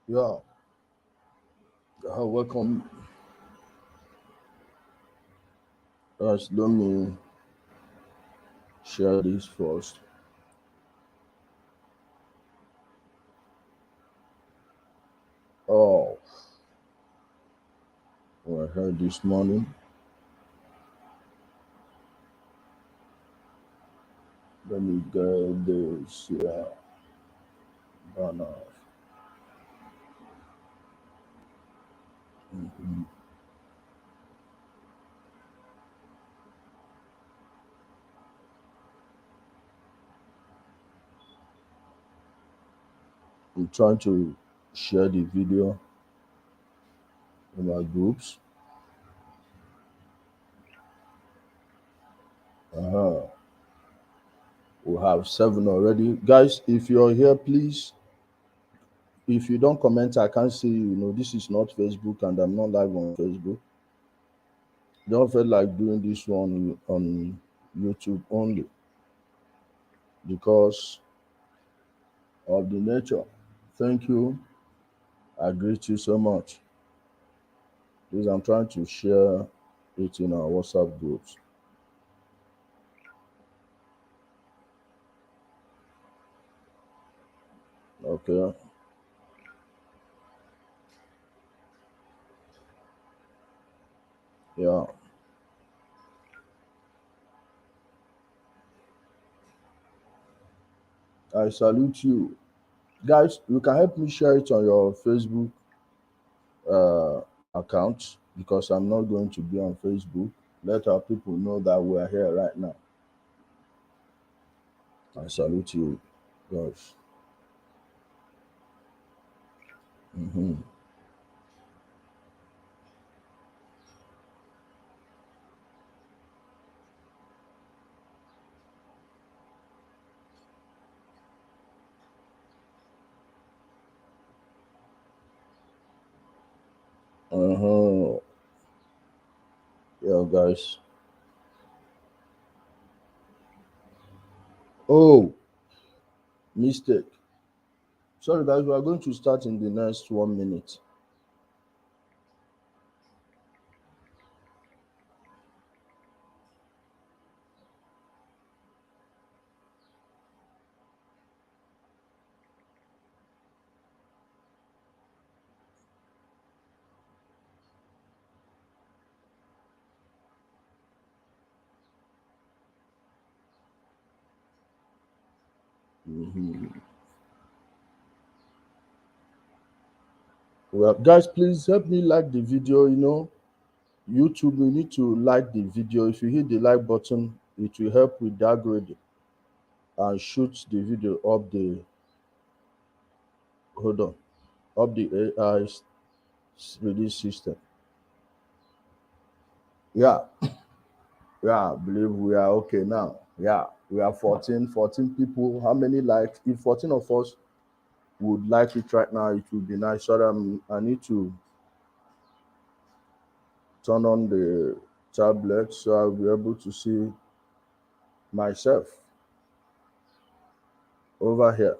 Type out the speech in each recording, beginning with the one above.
Yeah, welcome. Let me share this first. Oh, what I heard this morning. Let me get this. Yeah, banner. I'm trying to share the video in my groups. Uh-huh. We have 7 already. Guys, if you're here, please, if you don't comment, I can't see you. You know, this is not Facebook and I'm not live on Facebook. Don't feel like doing this one on YouTube only because of the nature. Thank you. I greet you so much. Please, I'm trying to share it in our WhatsApp groups. Okay. Yeah. I salute you. Guys, you can help me share it on your Facebook uh, account because I'm not going to be on Facebook. Let our people know that we are here right now. I salute you, guys. Hmm. Uh-huh. Yeah, guys. Oh, mistake. Sorry, guys. We are going to start in the next 1 minute. Hmm. Well, guys, please help me like the video. YouTube, you need to like the video. If you hit the like button, it will help with the algorithm and shoot the video up the hold on up the AI release system. Yeah, yeah, I believe we are okay now. Yeah, we are 14 people. How many likes? If 14 of us would like it right now, it would be nice. So I need to turn on the tablet so I'll be able to see myself over here.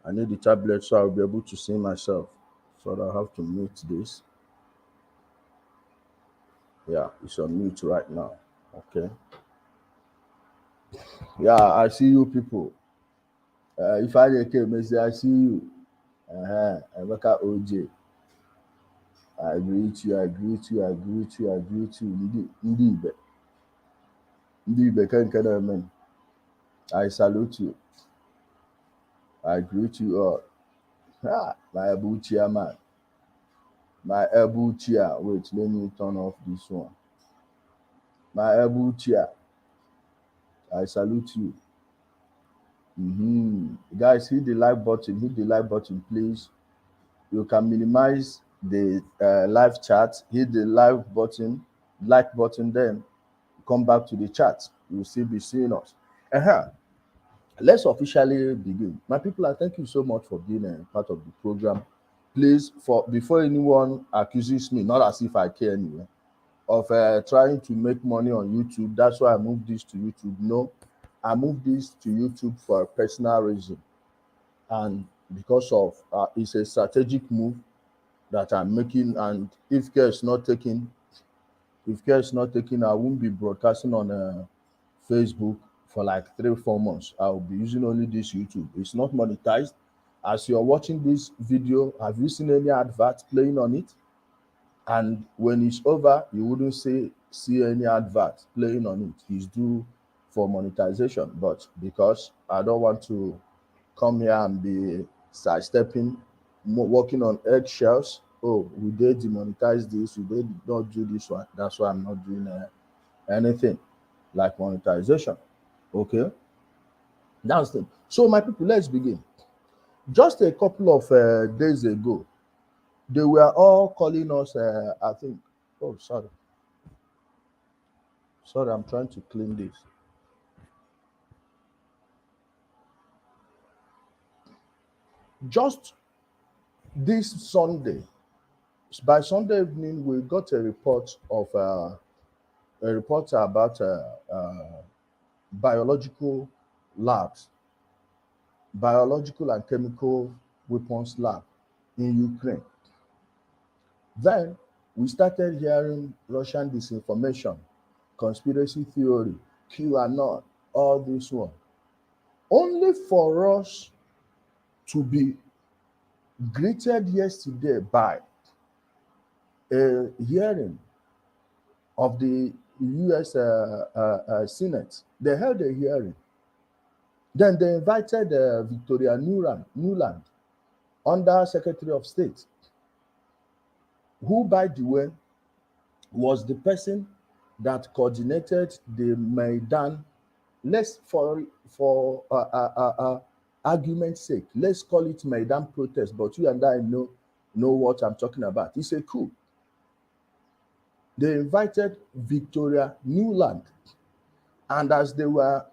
I need the tablet so I'll be able to see myself. So I have to mute this. Yeah, it's on mute right now. Okay. Yeah, I see you people. If I came, I see you. Emeka OJ. I greet you, I greet you, I greet you, I greet you. Ndị Ibe. Ndị Ibe nke na-eme. I salute you. I greet you all. My Ebu chairman. My Ebu chair. Wait, let me turn off this one. My Ebu chair. I salute you. Guys, hit the like button. Hit the like button, please. You can minimize the live chat. Hit the like button, then come back to the chat. You'll still be seeing us. Uh-huh. Let's officially begin. My people, I thank you so much for being a part of the program. Please, for before anyone accuses me, not as if I care anyway, of trying to make money on YouTube. That's why I moved this to YouTube. No, I moved this to YouTube for a personal reason. and because of it's a strategic move that I'm making. And if care is not taken, I won't be broadcasting on Facebook for like 3 or 4 months. I'll be using only this YouTube. It's not monetized. As you're watching this video, have you seen any advert playing on it? And when it's over, you wouldn't see any advert playing on it. It's due for monetization. But because I don't want to come here and be sidestepping, walking on eggshells. Oh, we did demonetize this, we did not do this one. That's why I'm not doing anything like monetization. Okay, that's the so my people. Let's begin. Just a couple of days ago, they were all calling us. I think. Oh, sorry. I'm trying to clean this. Just this Sunday, by Sunday evening, we got a report of a report about biological labs, biological and chemical weapons lab in Ukraine. Then we started hearing Russian disinformation, conspiracy theory, QAnon, all this one. Only for us to be greeted yesterday by a hearing of the US Senate. They held a hearing. Then they invited Victoria Nuland, Under Secretary of State, who, by the way, was the person that coordinated the Maidan. Let's for argument's sake, let's call it Maidan protest. But you and I know what I'm talking about. It's a coup. They invited Victoria Nuland, and as they were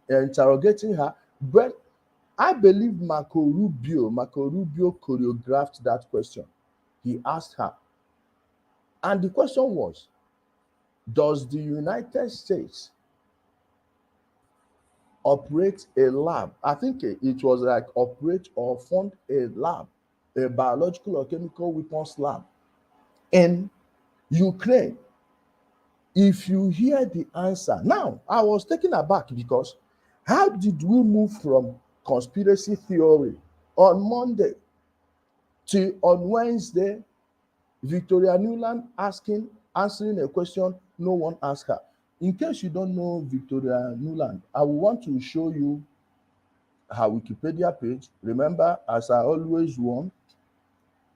interrogating her, but I believe Marco Rubio choreographed that question. He asked her, and the question was, does the United States operate a lab? I think it was like operate or fund a lab, a biological or chemical weapons lab in Ukraine. If you hear the answer, now I was taken aback because how did we move from conspiracy theory on Monday to on Wednesday, Victoria Nuland answering a question no one asked her? In case you don't know Victoria Nuland, I want to show you her Wikipedia page. Remember, as I always warn,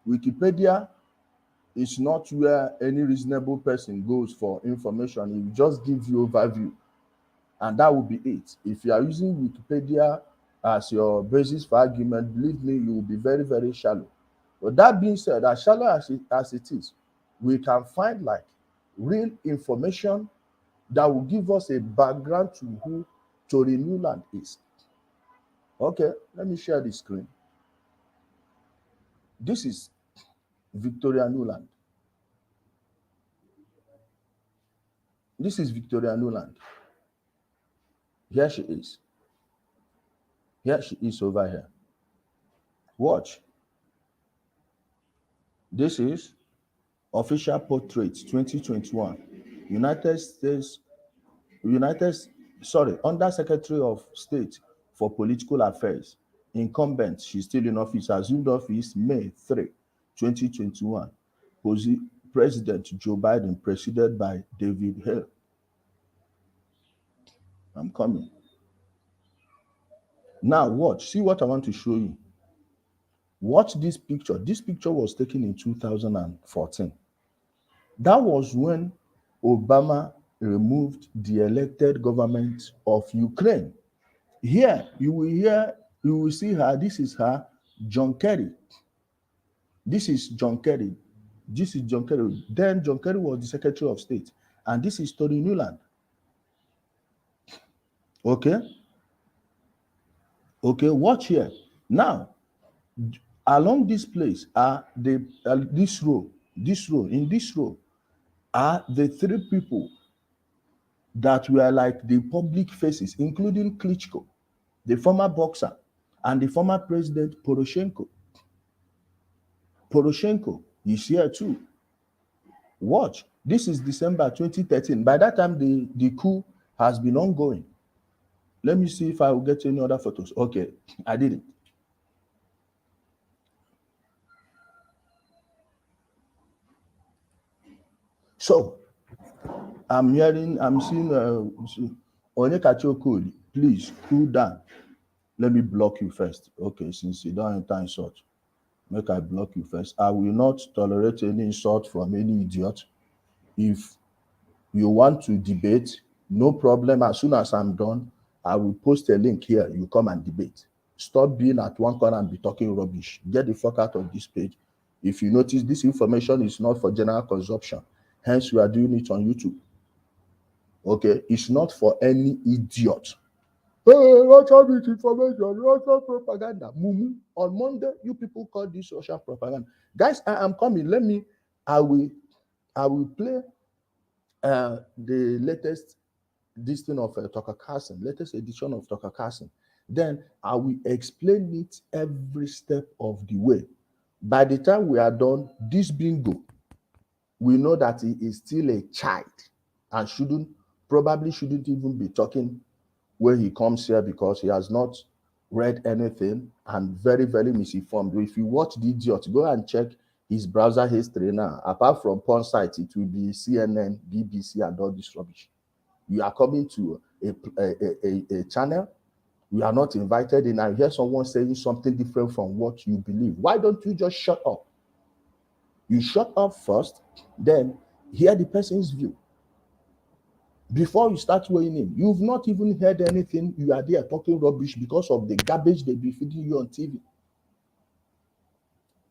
Wikipedia is not where any reasonable person goes for information. It just gives you overview, and that will be it. If you are using Wikipedia as your basis for argument, believe me, you will be very, very shallow. But that being said, as shallow as it is, we can find like real information that will give us a background to who Tori Nuland is. Okay, let me share the screen. This is Victoria Nuland. This is Victoria Nuland. Here she is. Here she is over here. Watch. This is Official Portrait 2021. Under Secretary of State for Political Affairs. Incumbent, she's still in office, assumed office May 3, 2021. President Joe Biden, preceded by David Hale. I'm coming. Now watch, see what I want to show you. Watch this picture. This picture was taken in 2014. That was when Obama removed the elected government of Ukraine. Here, you will see her. This is her, John Kerry. This is John Kerry. This is John Kerry. Then John Kerry was the Secretary of State. And this is Tori Nuland. Okay? Okay, watch here. Now, along this place are this row are the three people that were like the public faces, including Klitschko, the former boxer, and the former president Poroshenko. Poroshenko is here too. Watch. This is December 2013. By that time, the coup has been ongoing. Let me see if I will get any other photos. Okay, I did it. So, I'm seeing Onyekachi Okoli, please cool down. Let me block you first. Okay, since you don't enter insult, make I block you first. I will not tolerate any insult from any idiot. If you want to debate, no problem. As soon as I'm done, I will post a link here. You come and debate. Stop being at one corner and be talking rubbish. Get the fuck out of this page. If you notice, this information is not for general consumption. Hence, we are doing it on YouTube. Okay, it's not for any idiot. Hey, what's up with information? What's up propaganda? Mumu. On Monday, you people call this social propaganda. Guys, I am coming. I will play the latest edition of Tucker Carlson, latest edition of Tucker Carlson. Then I will explain it every step of the way. By the time we are done, this bingo, we know that he is still a child and probably shouldn't even be talking where he comes here because he has not read anything and very, very misinformed. If you watch the idiot, go and check his browser history now. Apart from porn sites, it will be CNN, BBC, and all this rubbish. You are coming to a channel, you are not invited in, and hear someone saying something different from what you believe. Why don't you just shut up? You shut up first, then hear the person's view before you start weighing in. You've not even heard anything. You are there talking rubbish because of the garbage they be feeding you on TV.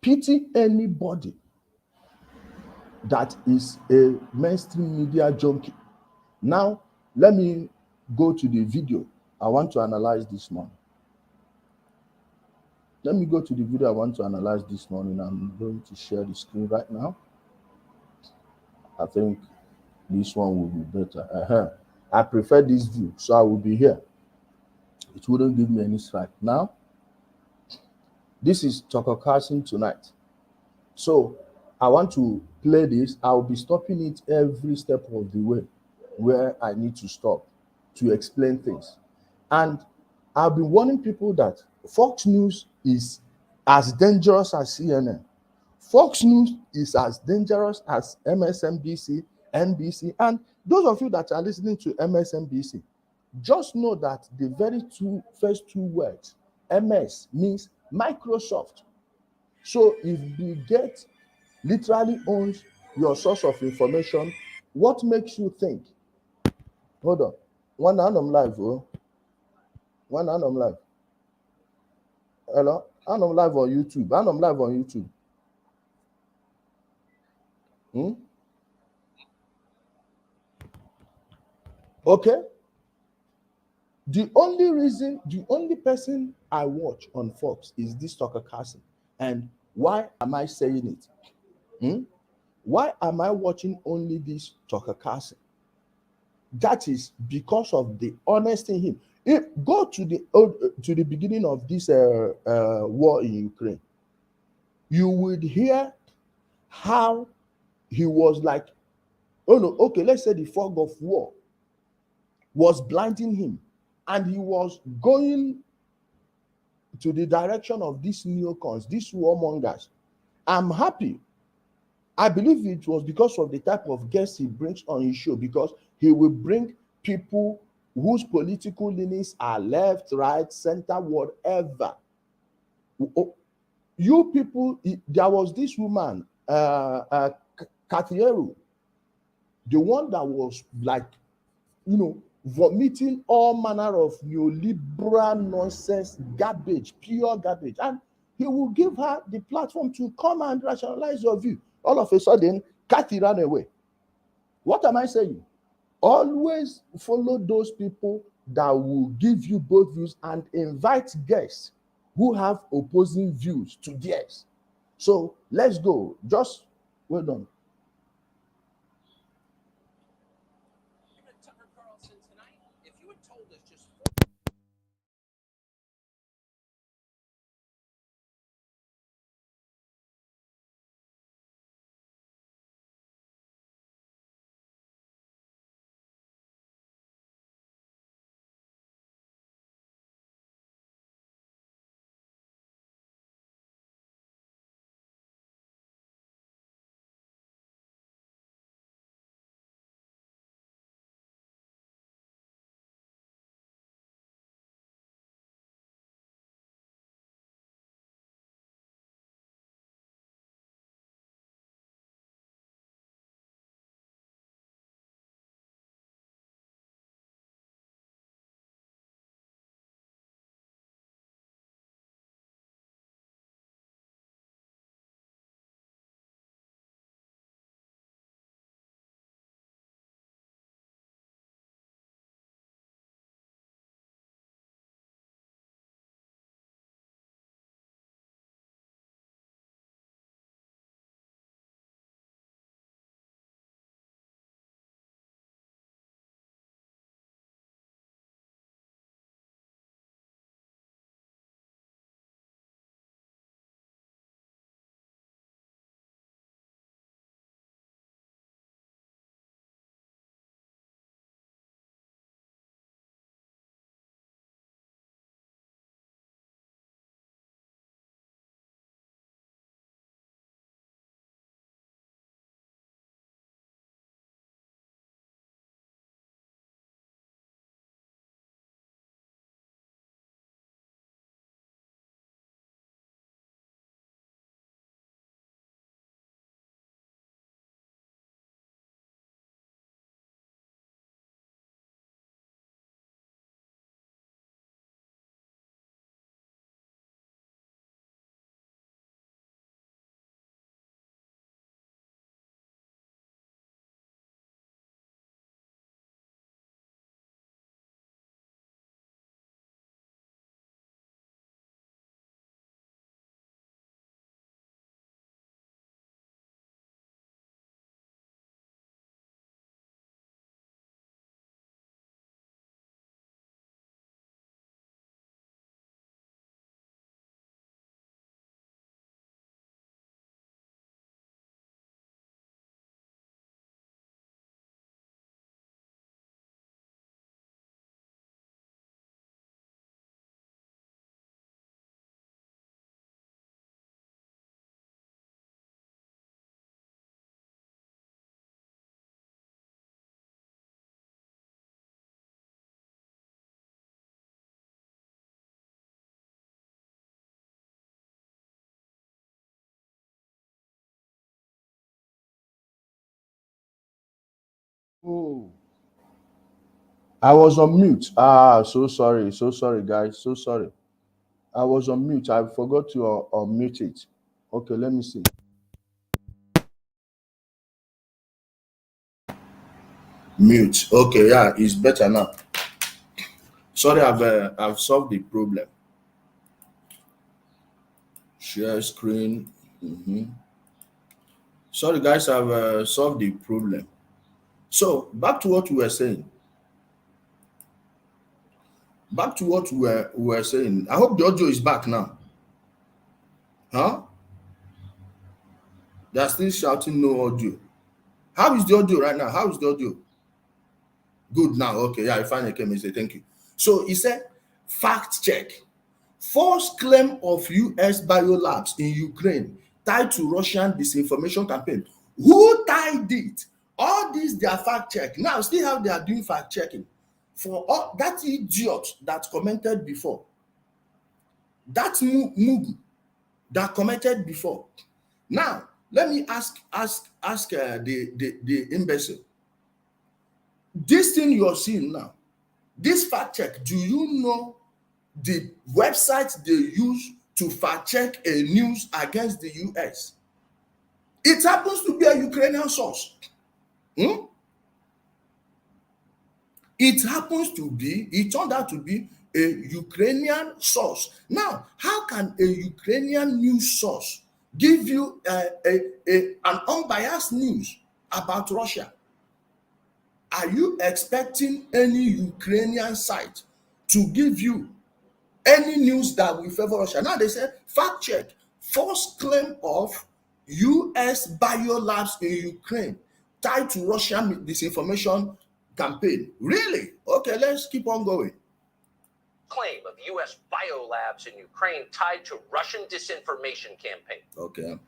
Pity anybody that is a mainstream media junkie. Now, let me go to the video I want to analyze this morning. Let me go to the video I want to analyze this morning. I'm going to share the screen right now. I think this one will be better. I prefer this view, so I will be here. It wouldn't give me any strike. Now, this is Tucker Carlson tonight. So I want to play this. I'll be stopping it every step of the way where I need to stop to explain things. And I've been warning people that Fox News is as dangerous as CNN. Fox News is as dangerous as MSNBC, NBC, and those of you that are listening to MSNBC, just know that the very first two words, MS, means Microsoft. So if Bill Gates literally owns your source of information, what makes you think? Hold on. One hand I'm live, oh. One hand I'm live. Hello? And I'm live on YouTube. And I'm live on YouTube. Okay? The only person I watch on Fox is this Tucker Carlson. And why am I saying it? Why am I watching only this Tucker Carlson? That is because of the honesty in him. Go to the beginning of this war in Ukraine. You would hear how he was like, oh no, okay, let's say the fog of war was blinding him, and he was going to the direction of these neocons, these warmongers. I'm happy. I believe it was because of the type of guests he brings on his show, because he will bring people whose political leanings are left, right, center, whatever. You people, there was this woman, Katieru, the one that was like, vomiting all manner of neoliberal nonsense, garbage, pure garbage. And he will give her the platform to come and rationalize your view. All of a sudden, Kathy ran away. What am I saying? Always follow those people that will give you both views and invite guests who have opposing views to theirs. So let's go. Just wait on. Oh, I was on mute. Ah, so sorry. So sorry, guys. So sorry. I was on mute. I forgot to unmute it. Okay, let me see. Mute. Okay, yeah, it's better now. Sorry, I've solved the problem. Share screen. Sorry, guys, I've solved the problem. So back to what we were saying. Back to what we were saying. I hope the audio is back now. Huh? They are still shouting no audio. How is the audio right now? How is the audio? Good now. Okay, yeah, I finally came and say thank you. So he said, fact check. False claim of US biolabs in Ukraine tied to Russian disinformation campaign. Who tied it? All these they are fact check. Now, see how they are doing fact checking. For all that idiot that commented before, that Mugu that commented before. Now, let me ask the imbecile. This thing you're seeing now, this fact check, do you know the websites they use to fact check a news against the US? It happens to be a Ukrainian source. It turned out to be a Ukrainian source. Now, how can a Ukrainian news source give you an unbiased news about Russia? Are you expecting any Ukrainian site to give you any news that will favor Russia? Now they say, fact check, false claim of US biolabs in Ukraine tied to Russian disinformation campaign. Really? Okay, let's keep on going. Claim of US biolabs in Ukraine tied to Russian disinformation campaign. Okay.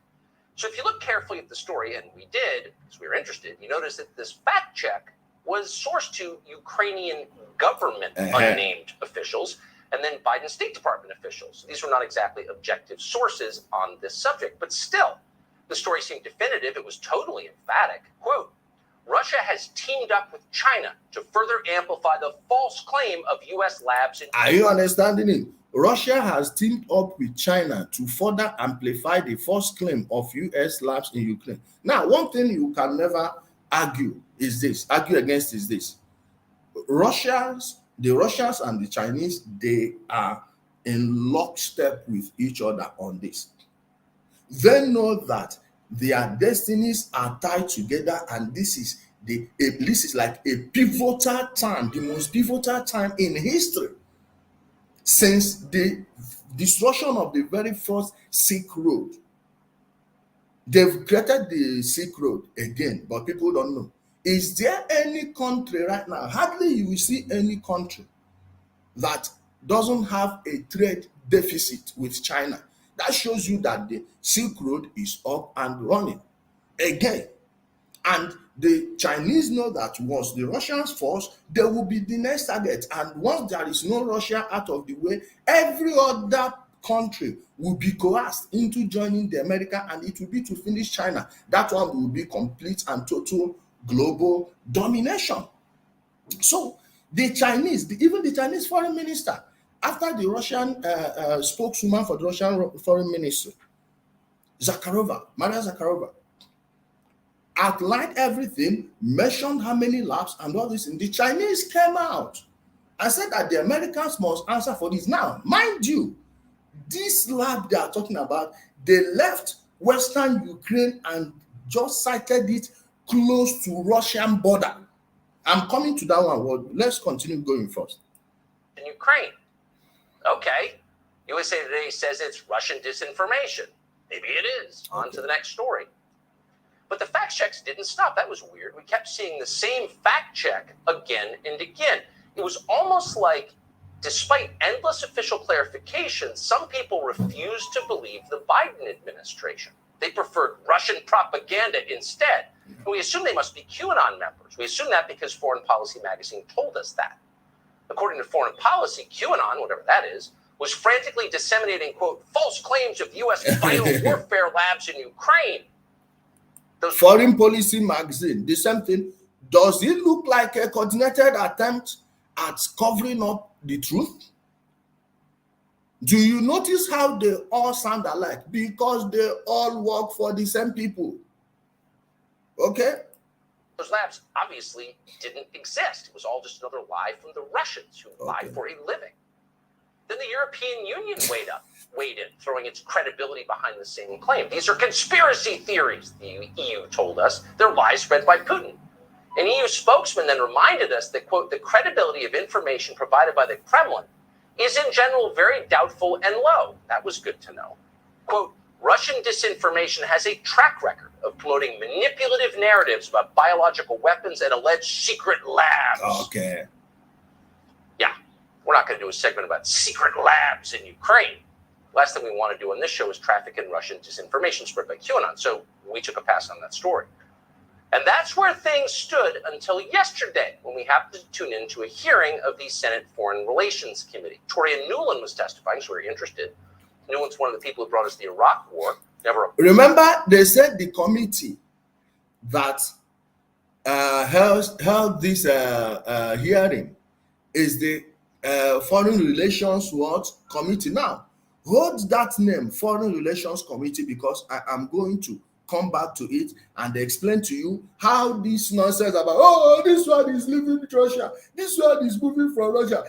So if you look carefully at the story, and we did, because we were interested, you notice that this fact check was sourced to Ukrainian government unnamed officials and then Biden State Department officials. These were not exactly objective sources on this subject, but still, the story seemed definitive. It was totally emphatic. Quote, Russia has teamed up with China to further amplify the false claim of U.S. labs in... Are you understanding it? Russia has teamed up with China to further amplify the false claim of U.S. labs in Ukraine. Now, one thing you can never argue against is this. The Russians and the Chinese, they are in lockstep with each other on this. They know that their destinies are tied together, and this is like a pivotal time, the most pivotal time in history since the destruction of the very first Silk Road. They've created the Silk Road again, but people don't know. Is there any country right now, hardly you will see any country that doesn't have a trade deficit with China? That shows you that the Silk Road is up and running again. And the Chinese know that once the Russians falls, they will be the next target. And once there is no Russia out of the way, every other country will be coerced into joining the America, and it will be to finish China. That one will be complete and total global domination. So the Chinese, even the Chinese foreign minister, after the Russian spokeswoman for the Russian foreign ministry, Maria Zakharova, outlined everything, mentioned how many labs and all this, and the Chinese came out and said that the Americans must answer for this. Now, mind you, this lab they are talking about, they left Western Ukraine and just sited it close to Russian border. I'm coming to that one. Well, let's continue going first. In Ukraine. Okay. USA Today says it's Russian disinformation. Maybe it is. On to the next story. But the fact checks didn't stop. That was weird. We kept seeing the same fact check again and again. It was almost like, despite endless official clarifications, some people refused to believe the Biden administration. They preferred Russian propaganda instead. And we assume they must be QAnon members. We assume that because Foreign Policy magazine told us that. According to Foreign Policy, QAnon, whatever that is, was frantically disseminating, quote, false claims of U.S. biowarfare labs in Ukraine. Foreign Policy magazine, the same thing. Does it look like a coordinated attempt at covering up the truth? Do you notice how they all sound alike? Because they all work for the same people. Okay? Those labs obviously didn't exist. It was all just another lie from the Russians who lie for a living. Then the European Union weighed in, throwing its credibility behind the same claim. These are conspiracy theories, the EU told us. They're lies spread by Putin. An EU spokesman then reminded us that, quote, the credibility of information provided by the Kremlin is in general very doubtful and low. That was good to know. Quote, Russian disinformation has a track record of promoting manipulative narratives about biological weapons and alleged secret labs. Okay. Yeah, we're not going to do a segment about secret labs in Ukraine. Last thing we want to do on this show is traffic in Russian disinformation spread by QAnon, so we took a pass on that story. And that's where things stood until yesterday, when we happened to tune into a hearing of the Senate Foreign Relations Committee. Toria Nuland was testifying, so we're interested. Nuland's one of the people who brought us the Iraq War. Remember, they said the committee that held this hearing is the Foreign Relations Committee. Now, hold that name, Foreign Relations Committee, because I am going to come back to it and explain to you how this nonsense about, this one is leaving Russia, this one is moving from Russia,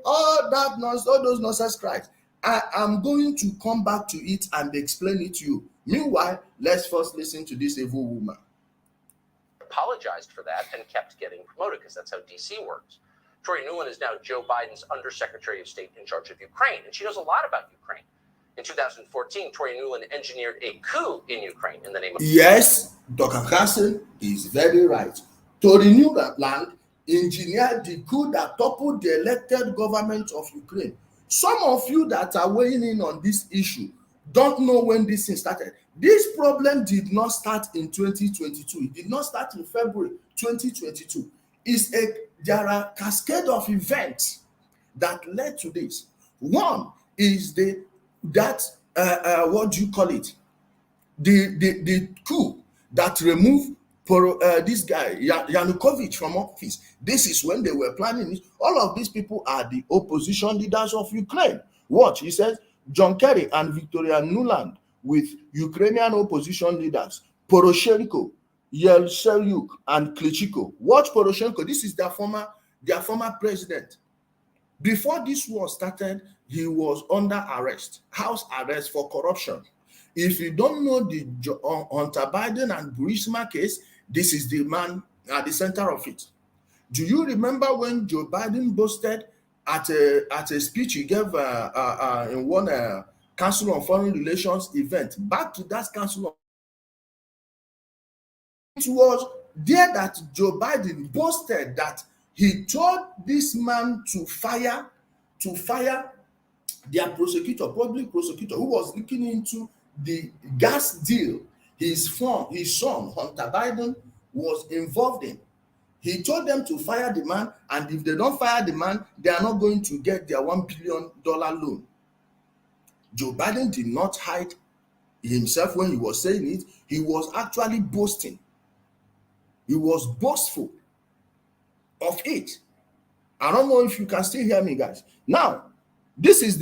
all that nonsense, all those nonsense cries. I am going to come back to it and explain it to you. Meanwhile, let's first listen to this evil woman. Apologized for that and kept getting promoted, because that's how DC works. Toria Nuland is now Joe Biden's Undersecretary of State in charge of Ukraine, and she knows a lot about Ukraine. In 2014, Toria Nuland engineered a coup in Ukraine in the name of... Yes, Dr. Hassan is very right. Toria Nuland engineered the coup that toppled the elected government of Ukraine. Some of you that are weighing in on this issue don't know when this thing started. This problem did not start in 2022. It did not start in February 2022. There are a cascade of events that led to this. One is what do you call it? The coup that removed this guy Yanukovych from office. This is when they were planning it. All of these people are the opposition leaders of Ukraine. Watch, he says, John Kerry and Victoria Nuland with Ukrainian opposition leaders, Poroshenko, Yeltsenyuk, and Klitschko. Watch Poroshenko. This is their former president. Before this war started, he was under arrest, house arrest for corruption. If you don't know the Hunter Biden and Burisma case, this is the man at the center of it. Do you remember when Joe Biden boasted at a speech he gave in one Council on Foreign Relations event? Back to that Council. It was there that Joe Biden boasted that he told this man to fire their prosecutor, public prosecutor, who was looking into the gas deal his son, Hunter Biden, was involved in. He told them to fire the man, and if they don't fire the man, they are not going to get their $1 billion loan. Joe Biden did not hide himself when he was saying it. He was actually boasting. He was boastful of it. I don't know if you can still hear me, guys. Now, this is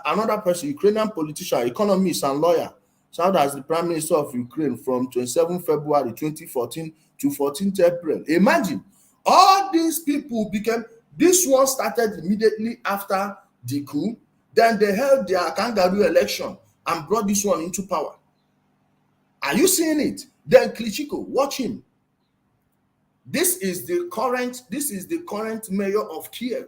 another person, Ukrainian politician, economist, and lawyer, served as the Prime Minister of Ukraine from 27 February 2014 to 14th April. Imagine, all these people this one started immediately after the coup. Then they held their kangaroo election and brought this one into power. Are you seeing it? Then Klitschko, watch him. This is the current mayor of Kiev.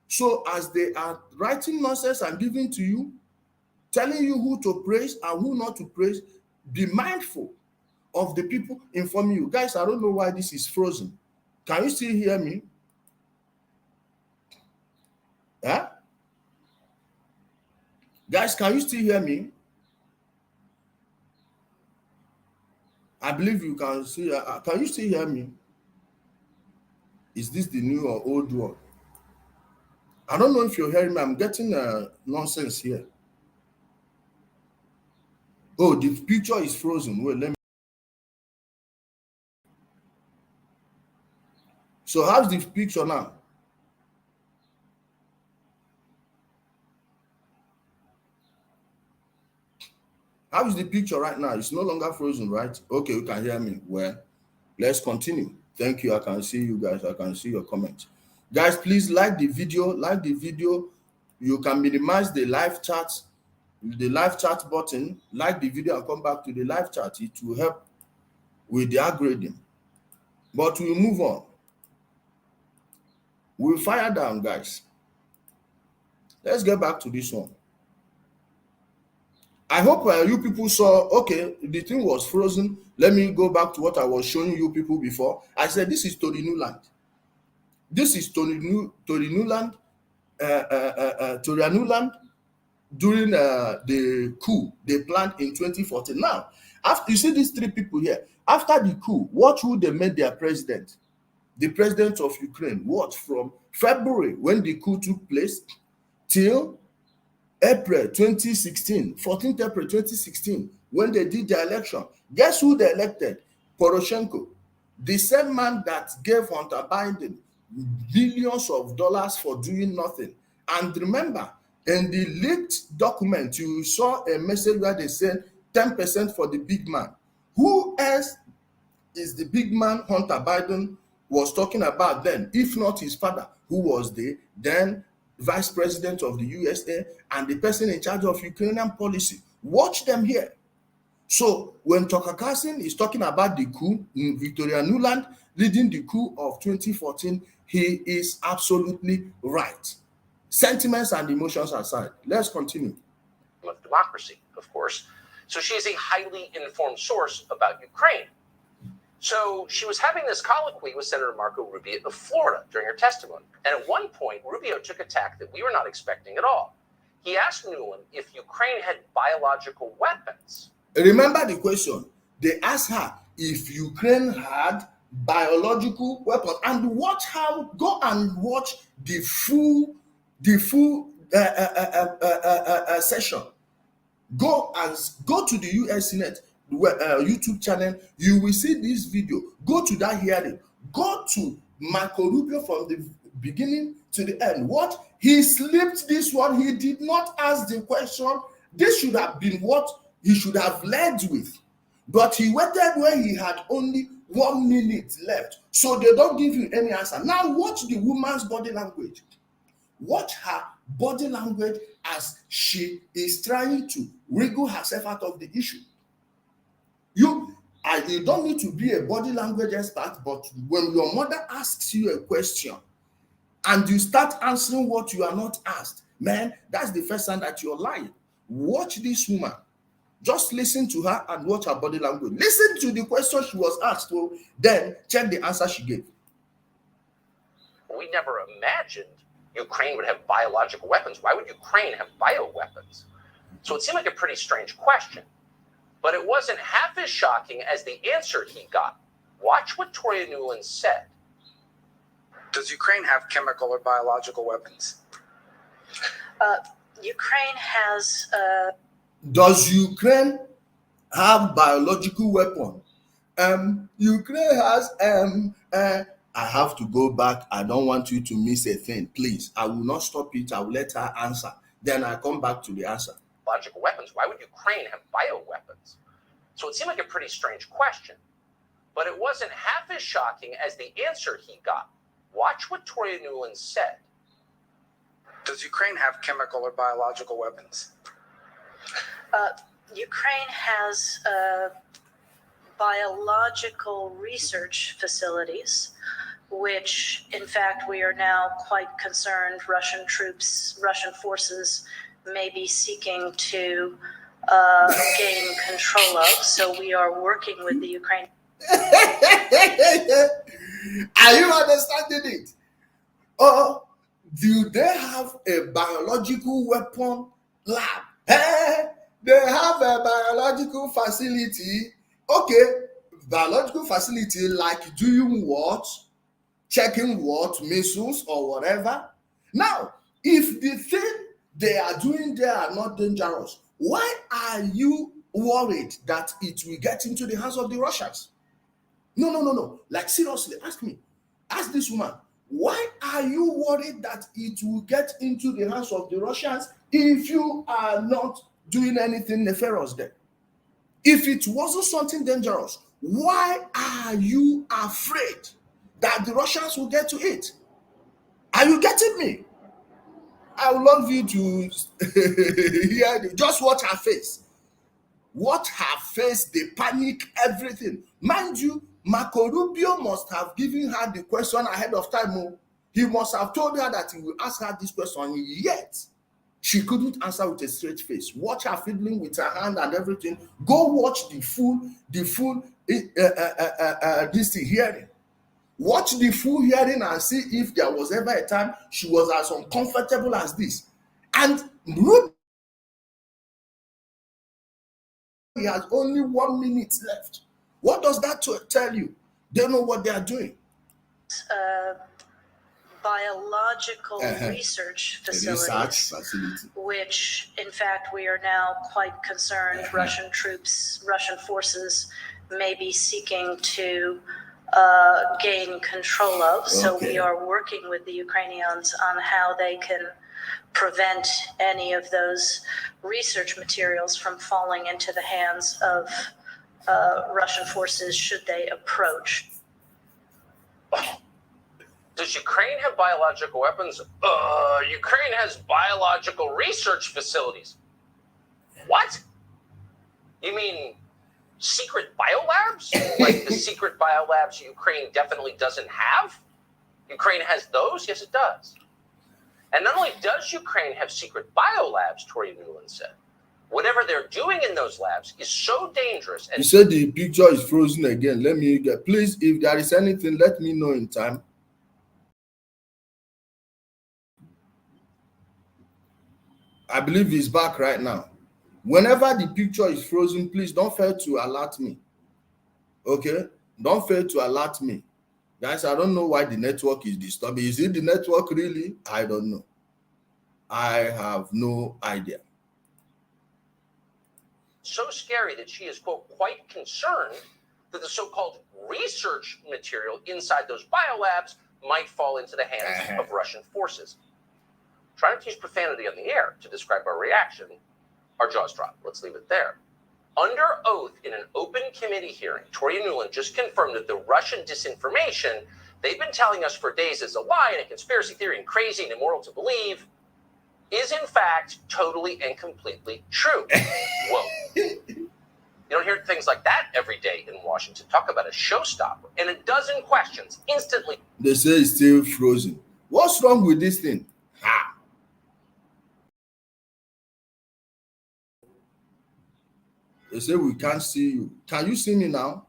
So as they are writing nonsense and giving to you, telling you who to praise and who not to praise, be mindful of the people informing you. Guys, I don't know why this is frozen. Can you still hear me? Yeah? Guys, can you still hear me? I believe you can see. Can you still hear me? Is this the new or old one? I don't know if you're hearing me. I'm getting nonsense here. Oh, the picture is frozen. Wait, let me. So how's the picture now? How is the picture right now? It's no longer frozen, right? Okay, you can hear me. Well, let's continue. Thank you. I can see you guys. I can see your comments. Guys, please like the video. Like the video. You can minimize the live chat button. Like the video and come back to the live chat. It will help with the algorithm. But we'll move on. We'll fire down, guys. Let's get back to this one. I hope you people saw, okay, the thing was frozen. Let me go back to what I was showing you people before. I said, this is Tory Newland. This is Tory Newland during the coup they planned in 2014. Now, after you see these three people here, after the coup, watch who they made their president. The president of Ukraine. What? From February, when the coup took place, till April 2016, 14th April 2016, when they did the election. Guess who they elected? Poroshenko. The same man that gave Hunter Biden billions of dollars for doing nothing. And remember, in the leaked document, you saw a message where they said 10% for the big man. Who else is the big man Hunter Biden was talking about then, if not his father, who was the then vice president of the USA and the person in charge of Ukrainian policy? Watch them here. So when Tucker Carlson is talking about the coup, Victoria Nuland leading the coup of 2014, he is absolutely right. Sentiments and emotions aside, let's continue. Of democracy, of course. So she is a highly informed source about Ukraine. So she was having this colloquy with Senator Marco Rubio of Florida during her testimony. And at one point, Rubio took a tack that we were not expecting at all. He asked Nuland if Ukraine had biological weapons. Remember the question. They asked her if Ukraine had biological weapons. And watch how, go and watch the full session. Go to the US Senate YouTube channel. You will see this video. Go to that hearing. Go to Marco Rubio from the beginning to the end. What? He slipped this one. He did not ask the question. This should have been what he should have led with. But he waited when he had only 1 minute left. So they don't give you any answer. Now watch the woman's body language. Watch her body language as she is trying to wriggle herself out of the issue. You don't need to be a body language expert, but when your mother asks you a question and you start answering what you are not asked, man, that's the first time that you're lying. Watch this woman. Just listen to her and watch her body language. Listen to the question she was asked, then check the answer she gave. We never imagined Ukraine would have biological weapons. Why would Ukraine have bioweapons? So it seemed like a pretty strange question. But it wasn't half as shocking as the answer he got. Watch what Toria Nuland said. Does Ukraine have chemical or biological weapons? Ukraine has... Does Ukraine have biological weapon? Ukraine has... I have to go back. I don't want you to miss a thing. Please, I will not stop it. I will let her answer. Then I come back to the answer. Biological weapons. Why would Ukraine have bioweapons? So it seemed like a pretty strange question. But it wasn't half as shocking as the answer he got. Watch what Toria Nuland said. Does Ukraine have chemical or biological weapons? Ukraine has biological research facilities, which, in fact, we are now quite concerned Russian forces may be seeking to gain control of. So we are working with the Ukraine. Are you understanding it? Or do they have a biological weapon lab? They have a biological facility. Okay, biological facility like doing what? Checking what? Missiles or whatever. Now, if the thing they are doing there are not dangerous, why are you worried that it will get into the hands of the Russians? No. Like, seriously, ask me. Ask this woman, why are you worried that it will get into the hands of the Russians if you are not doing anything nefarious there? If it wasn't something dangerous, why are you afraid that the Russians will get to it? Are you getting me? I would love you to hear just watch her face. Watch her face, the panic, everything. Mind you, Marco Rubio must have given her the question ahead of time. Oh. He must have told her that he will ask her this question, yet she couldn't answer with a straight face. Watch her fiddling with her hand and everything. Go watch the full this thing, hearing. Watch the full hearing and see if there was ever a time she was as uncomfortable as this. And Ruby has only 1 minute left. What does that tell you? They know what they are doing. Biological research facilities, which in fact we are now quite concerned Russian forces may be seeking to gain control of. So we are working with the Ukrainians on how they can prevent any of those research materials from falling into the hands of Russian forces should they approach. Does Ukraine have biological weapons? Ukraine has biological research facilities. What? You mean secret biolabs? Like the secret biolabs Ukraine definitely doesn't have? Ukraine has those? Yes, it does. And not only does Ukraine have secret biolabs, Tori Nuland said, whatever they're doing in those labs is so dangerous. And you said the picture is frozen again. Let me get, please, if there is anything, let me know in time. I believe he's back right now. Whenever the picture is frozen, please don't fail to alert me. Okay? Don't fail to alert me. Guys, I don't know why the network is disturbing. Is it the network really? I don't know. I have no idea. So scary that she is, quote, quite concerned that the so-called research material inside those biolabs might fall into the hands of Russian forces. Trying to use profanity on the air to describe our reaction, our jaws drop. Let's leave it there. Under oath in an open committee hearing, Tori Nuland just confirmed that the Russian disinformation they've been telling us for days is a lie and a conspiracy theory and crazy and immoral to believe is in fact totally and completely true. Whoa. You don't hear things like that every day in Washington. Talk about a showstopper. And a dozen questions instantly. They say it's still frozen. What's wrong with this thing? Ha! They say we can't see you. Can you see me now?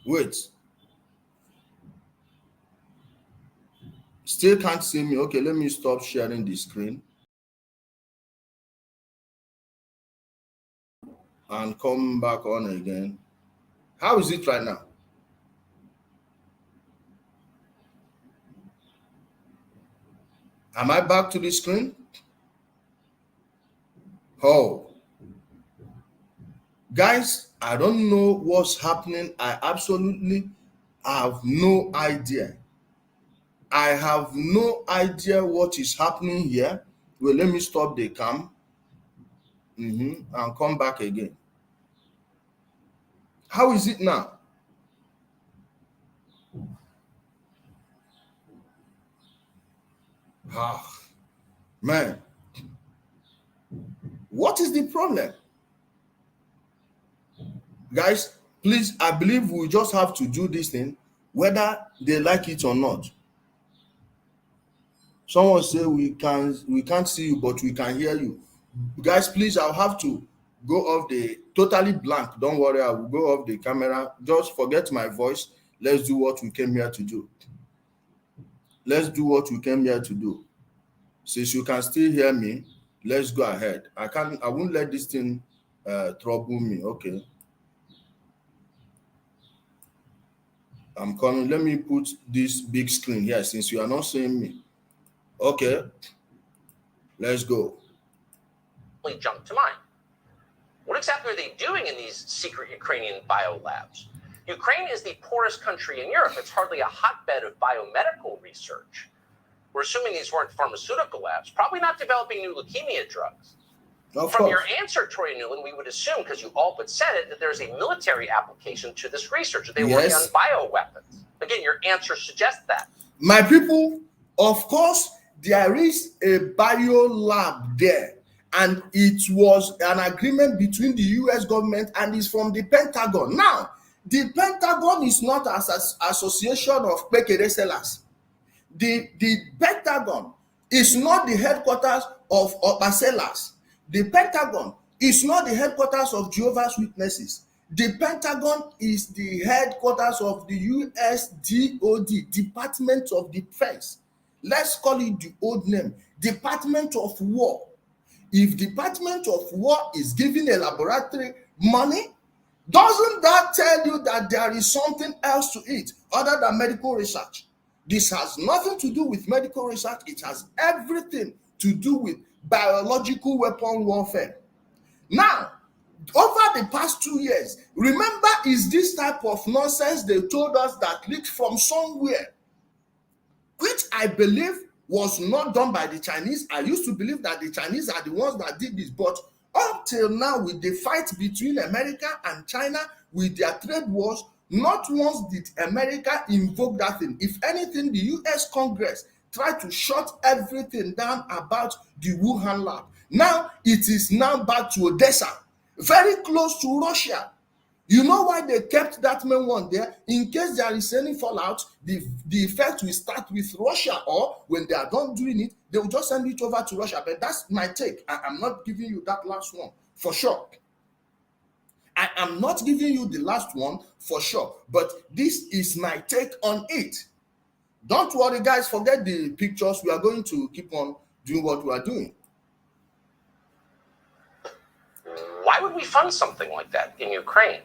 Wait. Still can't see me. Okay, let me stop sharing the screen. And come back on again. How is it right now? Am I back to the screen? Oh. Guys, I don't know what's happening. I absolutely have no idea. I have no idea what is happening here. Well, let me stop the cam. And come back again. How is it now? Man. What is the problem? Guys, please, I believe we just have to do this thing, whether they like it or not. Someone say we can't see you, but we can hear you. Guys, please, I'll have to go off the totally blank. Don't worry, I will go off the camera. Just forget my voice. Let's do what we came here to do. Let's do what we came here to do. Since you can still hear me, let's go ahead. I won't let this thing trouble me. Okay. I'm coming. Let me put this big screen here since you are not seeing me. Okay. Let's go. Jump to mind. What exactly are they doing in these secret Ukrainian biolabs? Ukraine is the poorest country in Europe. It's hardly a hotbed of biomedical research. We're assuming these weren't pharmaceutical labs, probably not developing new leukemia drugs. From your answer, Troy Newland, we would assume, because you all but said it, that there's a military application to this research. They work on bioweapons. Again, your answer suggests that. My people, of course, there is a bio lab there, and it was an agreement between the US government and it's from the Pentagon. Now, the Pentagon is not an association of pekere sellers. The Pentagon is not the headquarters of sellers. The Pentagon is not the headquarters of Jehovah's Witnesses. The Pentagon is the headquarters of the US DOD, Department of Defense. Let's call it the old name, Department of War. If Department of War is giving a laboratory money, doesn't that tell you that there is something else to it other than medical research? This has nothing to do with medical research. It has everything to do with biological weapon warfare. Now, over the past 2 years, remember, is this type of nonsense they told us that leaked from somewhere, which I believe was not done by the Chinese. I used to believe that the Chinese are the ones that did this, but up till now, with the fight between America and China, with their trade wars, not once did America invoke that thing. If anything, the US Congress tried to shut everything down about the Wuhan lab. Now, it is now back to Odessa, very close to Russia. You know why they kept that main one there? In case there is any fallout, the effect will start with Russia, or when they are done doing it, they will just send it over to Russia. But that's my take. I'm not giving you that last one for sure. I am not giving you the last one for sure, but this is my take on it. Don't worry, guys. Forget the pictures. We are going to keep on doing what we are doing. Why would we fund something like that in Ukraine?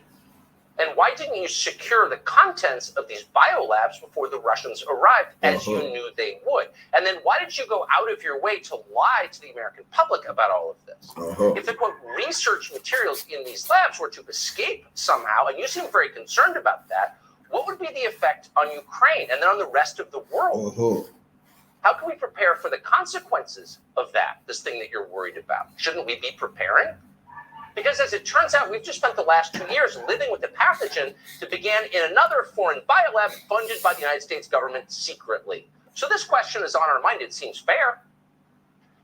And why didn't you secure the contents of these biolabs before the Russians arrived, as you knew they would? And then why did you go out of your way to lie to the American public about all of this? If the quote research materials in these labs were to escape somehow, and you seem very concerned about that, what would be the effect on Ukraine and then on the rest of the world? How can we prepare for the consequences of that, this thing that you're worried about? Shouldn't we be preparing? Because as it turns out, we've just spent the last 2 years living with the pathogen that began in another foreign biolab funded by the United States government secretly. So this question is on our mind. It seems fair.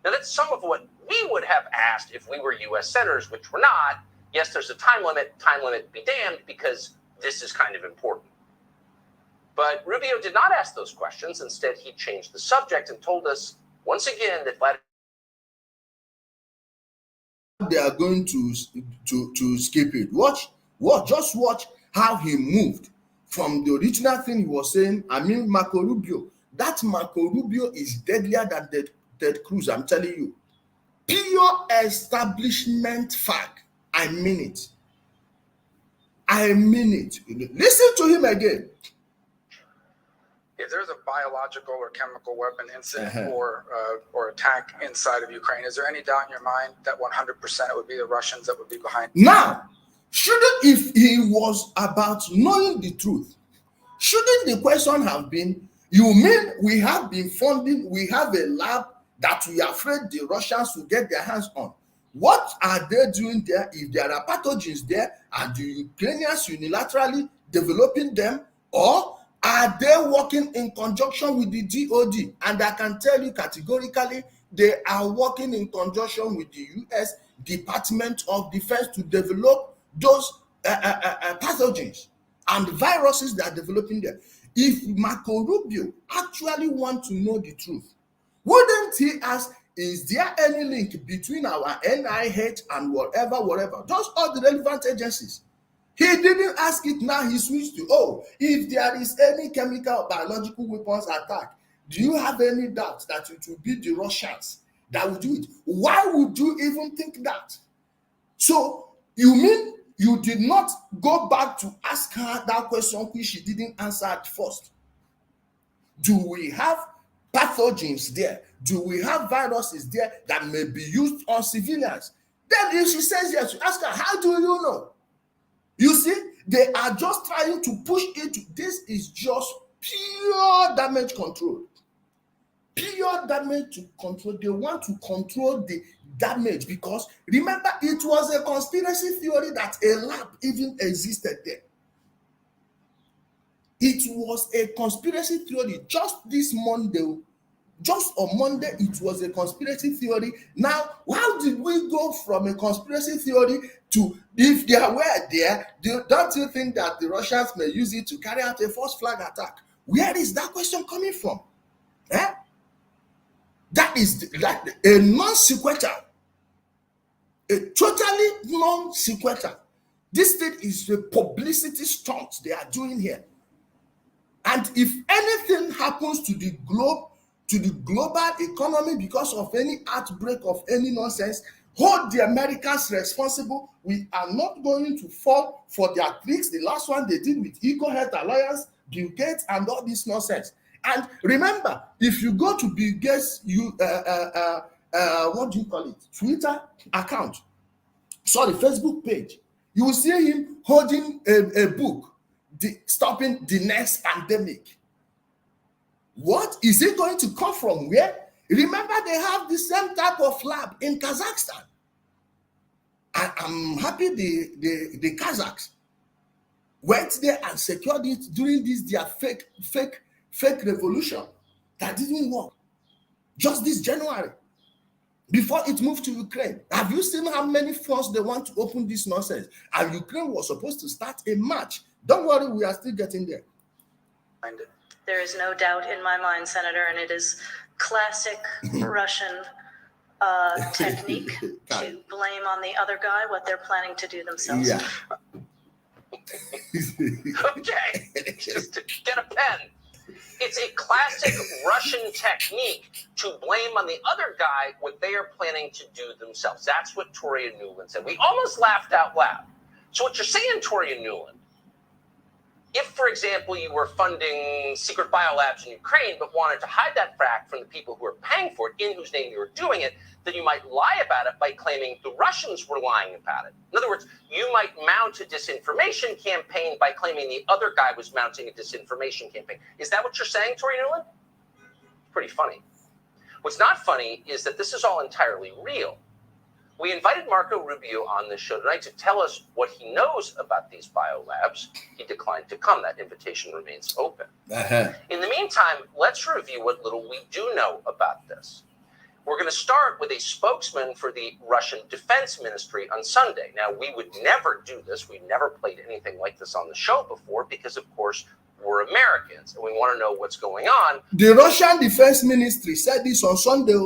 Now, that's some of what we would have asked if we were U.S. senators, which we're not. Yes, there's a time limit be damned, because this is kind of important. But Rubio did not ask those questions. Instead, he changed the subject and told us once again that Vladimir they are going to skip it. Just watch how he moved from the original thing he was saying. I mean, Marco Rubio. That Marco Rubio is deadlier than Ted Cruz, I'm telling you. Pure establishment fact. I mean it. Listen to him again. If there's a biological or chemical weapon incident or attack inside of Ukraine, is there any doubt in your mind that 100% it would be the Russians that would be behind it? Now, if he was about knowing the truth, shouldn't the question have been, you mean we have been funding, we have a lab that we are afraid the Russians will get their hands on? What are they doing there? If there are pathogens there, are the Ukrainians unilaterally developing them, or are they working in conjunction with the DOD? And I can tell you categorically, they are working in conjunction with the US Department of Defense to develop those pathogens and viruses that are developing there. If Marco Rubio actually wants to know the truth, wouldn't he ask, is there any link between our NIH and whatever, just all the relevant agencies? He didn't ask it. Now he switched to, if there is any chemical or biological weapons attack, do you have any doubt that it will be the Russians that will do it? Why would you even think that? So you mean you did not go back to ask her that question which she didn't answer at first? Do we have pathogens there? Do we have viruses there that may be used on civilians? Then if she says yes, you ask her, how do you know? You see, They are just trying to push it. This is just pure damage control. Pure damage to control. They want to control the damage because remember, it was a conspiracy theory that a lab even existed there. It was a conspiracy theory just this Monday. Just on Monday, it was a conspiracy theory. Now, how did we go from a conspiracy theory to, if they were there, don't you think that the Russians may use it to carry out a false flag attack? Where is that question coming from? Eh? That is like a non sequitur, a totally non sequitur. This thing is a publicity stunt they are doing here. And if anything happens to the globe, to the global economy because of any outbreak of any nonsense, hold the Americans responsible. We are not going to fall for their tricks. The last one they did with Eco Health Alliance, Bill Gates, and all this nonsense. And remember, if you go to Bill Gates, what do you call it? Twitter account, Facebook page, you will see him holding a book, Stopping the Next Pandemic. What is it going to come from? Where? Remember, they have the same type of lab in Kazakhstan. And I'm happy the Kazakhs went there and secured it during this their fake revolution that didn't work. Just this January, before it moved to Ukraine. Have you seen how many fronts they want to open this nonsense? And Ukraine was supposed to start a march. Don't worry, we are still getting there. There is no doubt in my mind, Senator, and it is classic Russian technique to blame on the other guy what they're planning to do themselves. Yeah. Okay, just get a pen. It's a classic Russian technique to blame on the other guy what they are planning to do themselves. That's what Toria Nuland said. We almost laughed out loud. So what you're saying, Toria Nuland, if, for example, you were funding secret biolabs in Ukraine but wanted to hide that fact from the people who are paying for it, in whose name you were doing it, then you might lie about it by claiming the Russians were lying about it. In other words, you might mount a disinformation campaign by claiming the other guy was mounting a disinformation campaign. Is that what you're saying, Toria Nuland? Pretty funny. What's not funny is that this is all entirely real. We invited Marco Rubio on this show tonight to tell us what he knows about these biolabs. He declined to come. That invitation remains open. In the meantime, let's review what little we do know about this. We're going to start with a spokesman for the Russian Defense Ministry on Sunday. Now, we would never do this. We've never played anything like this on the show before because, of course, we're Americans and we want to know what's going on. The Russian Defense Ministry said this on Sunday.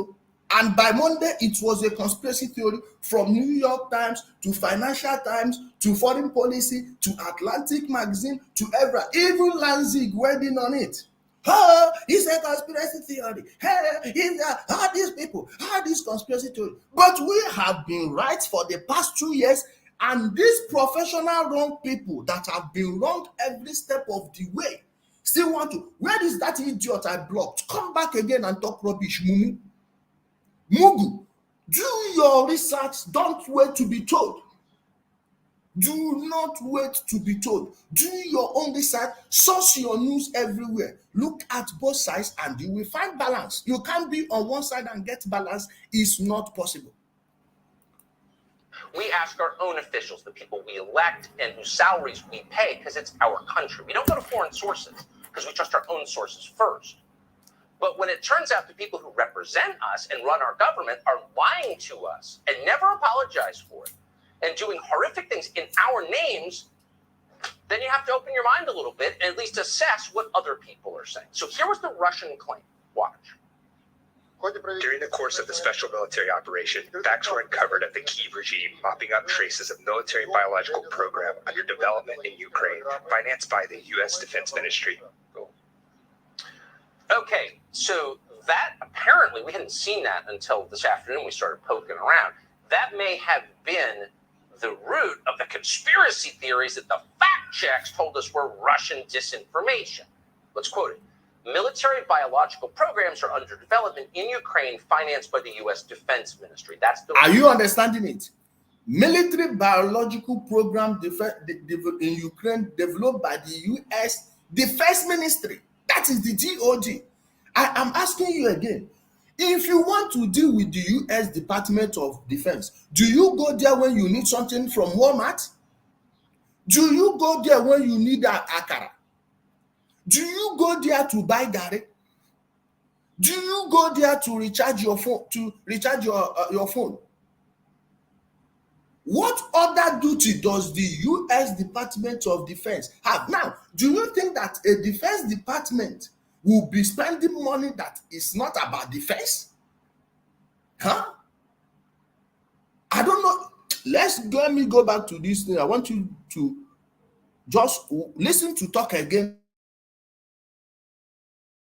And by Monday, it was a conspiracy theory from New York Times to Financial Times to Foreign Policy to Atlantic Magazine to Evra. Even Lanzig went in on it. Oh, it's a conspiracy theory. Hey, all these people, all these conspiracy theory. But we have been right for the past 2 years. And these professional wrong people that have been wrong every step of the way still want to. Where is that idiot I blocked? Come back again and talk rubbish, Mumu. Mugu, do your research. Don't wait to be told. Do not wait to be told. Do your own research. Source your news everywhere. Look at both sides and you will find balance. You can't be on one side and get balance. It's not possible. We ask our own officials, the people we elect and whose salaries we pay, because it's our country. We don't go to foreign sources because we trust our own sources first. But when it turns out the people who represent us and run our government are lying to us and never apologize for it and doing horrific things in our names, then you have to open your mind a little bit and at least assess what other people are saying. So here was the Russian claim. Watch. During the course of the special military operation, facts were uncovered of the Kyiv regime mopping up traces of military biological program under development in Ukraine, financed by the U.S. Defense Ministry. Okay, so that apparently, we hadn't seen that until this afternoon. We started poking around. That may have been the root of the conspiracy theories that the fact checks told us were Russian disinformation. Let's quote it. Military biological programs are under development in Ukraine, financed by the U.S. Defense Ministry. That's the. Are you understanding it? military biological program in Ukraine developed by the U.S. Defense Ministry. That is the DOD. I am asking you again. If you want to deal with the U.S. Department of Defense, do you go there when you need something from Walmart? Do you go there when you need an akara? Do you go there to buy garri? Do you go there to recharge your phone? Your phone? What other duty does the U.S. Department of Defense have? Now, do you think that a defense department will be spending money that is not about defense? Huh? I don't know. Let me go back to this thing. I want you to just listen to talk again.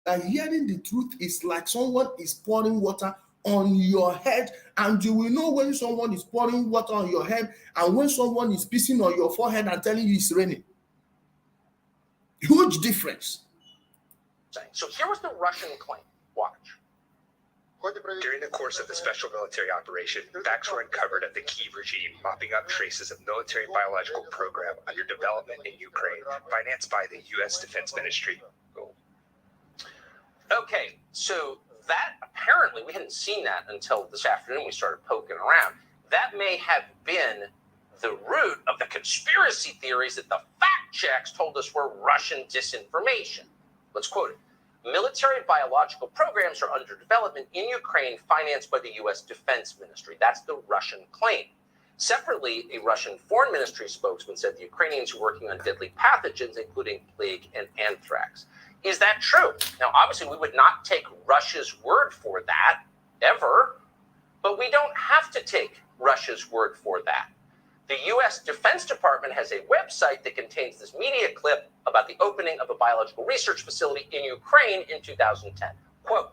And hearing the truth is like someone is pouring water on your head, and you will know when someone is pouring water on your head and when someone is pissing on your forehead and telling you it's raining. Huge difference. So here was the Russian claim. Watch. During the course of the special military operation, facts were uncovered of the Kyiv regime mopping up traces of military biological program under development in Ukraine, financed by the U.S. Defense Ministry. Okay, so that apparently, we hadn't seen that until this afternoon. We started poking around. That may have been the root of the conspiracy theories that the fact checks told us were Russian disinformation. Let's quote it. Military biological programs are under development in Ukraine, financed by the U.S. Defense Ministry. That's the Russian claim. Separately, a Russian foreign ministry spokesman said the Ukrainians are working on deadly pathogens, including plague and anthrax. Is that true? Now, obviously, we would not take Russia's word for that, ever, but we don't have to take Russia's word for that. The U.S. Defense Department has a website that contains this media clip about the opening of a biological research facility in Ukraine in 2010. Quote,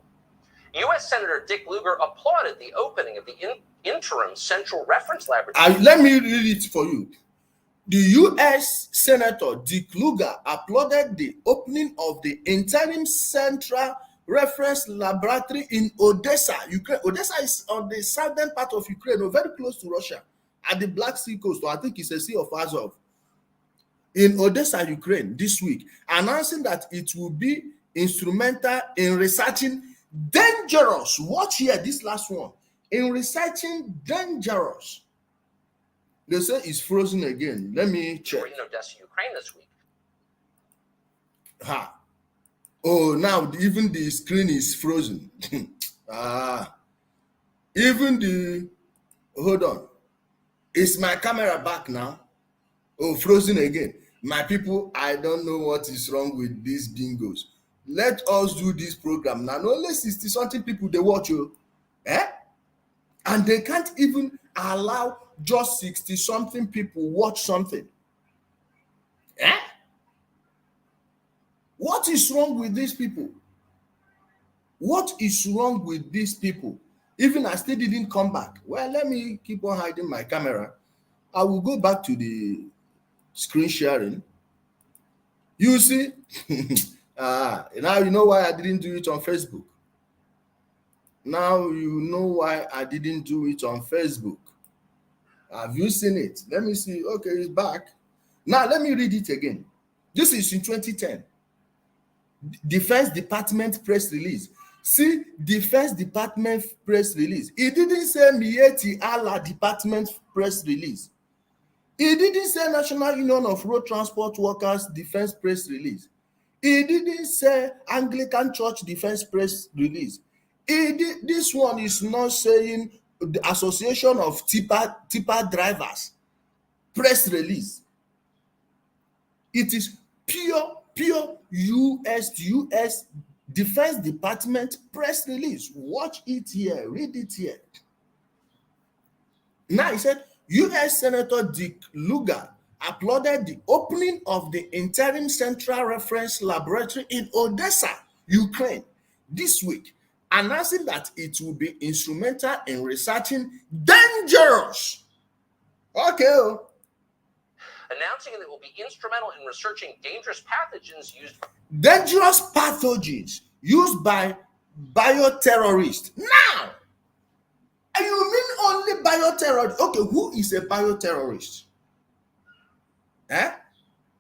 U.S. Senator Dick Lugar applauded the opening of the interim Central Reference Laboratory. Let me read it for you. The U.S. Senator Dick Lugar applauded the opening of the interim Central Reference Laboratory in Odessa, Ukraine. Odessa is on the southern part of Ukraine, or very close to Russia, at the Black Sea coast, or I think it's a Sea of Azov. In Odessa, Ukraine, this week, announcing that it will be instrumental in researching dangerous, watch here, this last one, in researching dangerous. They say it's frozen again. Let me check. In Odessa, Ukraine this week. Oh, now even the screen is frozen. Even the, hold on. Is my camera back now? Oh, frozen again. My people, I don't know what is wrong with these bingos. Let us do this program now. Only 60-something people, they watch you. And they can't even allow just 60-something people watch something. What is wrong with these people? What is wrong with these people? Even I still didn't come back. Well, let me keep on hiding my camera. I will go back to the screen sharing. You see? Now you know why I didn't do it on Facebook. Now you know why I didn't do it on Facebook. Have you seen it? Let me see. Okay, it's back. Now let me read it again. This is in 2010. Defense Department press release. See, Defense Department press release. It didn't say Mieti Allah Department press release. It didn't say National Union of Road Transport Workers Defense press release. It didn't say Anglican Church Defense press release. This one is not saying the Association of Tipper Drivers press release. It is pure US Defense Department press release. Watch it here, read it here. Now he said, U.S. Senator Dick Lugar applauded the opening of the interim Central Reference Laboratory in Odessa, Ukraine, this week, announcing that it will be instrumental in researching dangerous. Okay. Announcing that it will be instrumental in researching dangerous pathogens used by bioterrorists. Now, And you mean only bioterrorist? Okay, who is a bioterrorist?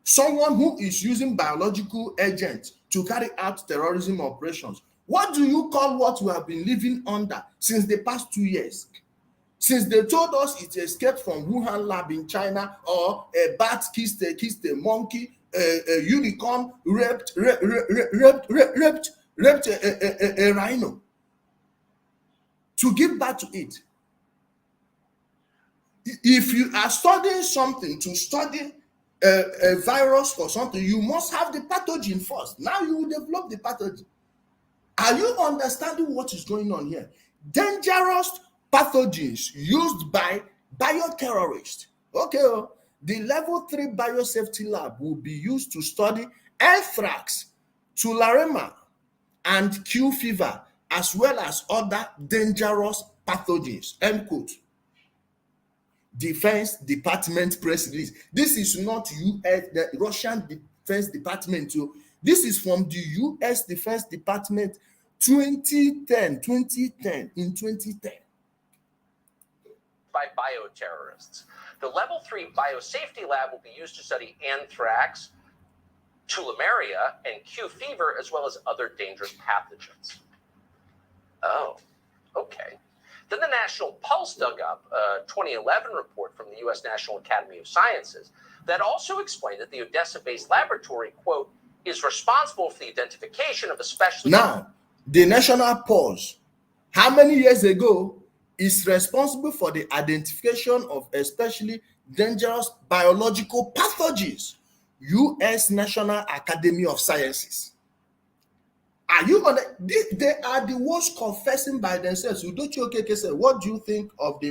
Someone who is using biological agents to carry out terrorism operations. What do you call what we have been living under since the past 2 years? Since they told us it escaped from Wuhan lab in China, or a bat kissed a monkey, a unicorn raped a rhino to give birth to it. If you are studying something, to study a virus or something, you must have the pathogen first. Now you will develop the pathogen. Are you understanding what is going on here? Dangerous pathogens used by bioterrorists. Okay, the level 3 biosafety lab will be used to study anthrax, tularemia, and Q fever, as well as other dangerous pathogens. End quote. Defense Department press release. This is not US, the Russian Defense Department. This is from the US Defense Department 2010. In 2010. By bioterrorists. The level 3 biosafety lab will be used to study anthrax, tularemia, and Q fever, as well as other dangerous pathogens. Oh, okay. Then the National Pulse dug up a 2011 report from the U.S. National Academy of Sciences that also explained that the Odessa-based laboratory, quote, is responsible for the identification of especially... Now, the National Pulse, how many years ago, is responsible for the identification of especially dangerous biological pathogens? U.S. National Academy of Sciences. Are you gonna? They are the ones confessing by themselves. Udochi Okeke said, "What do you think of the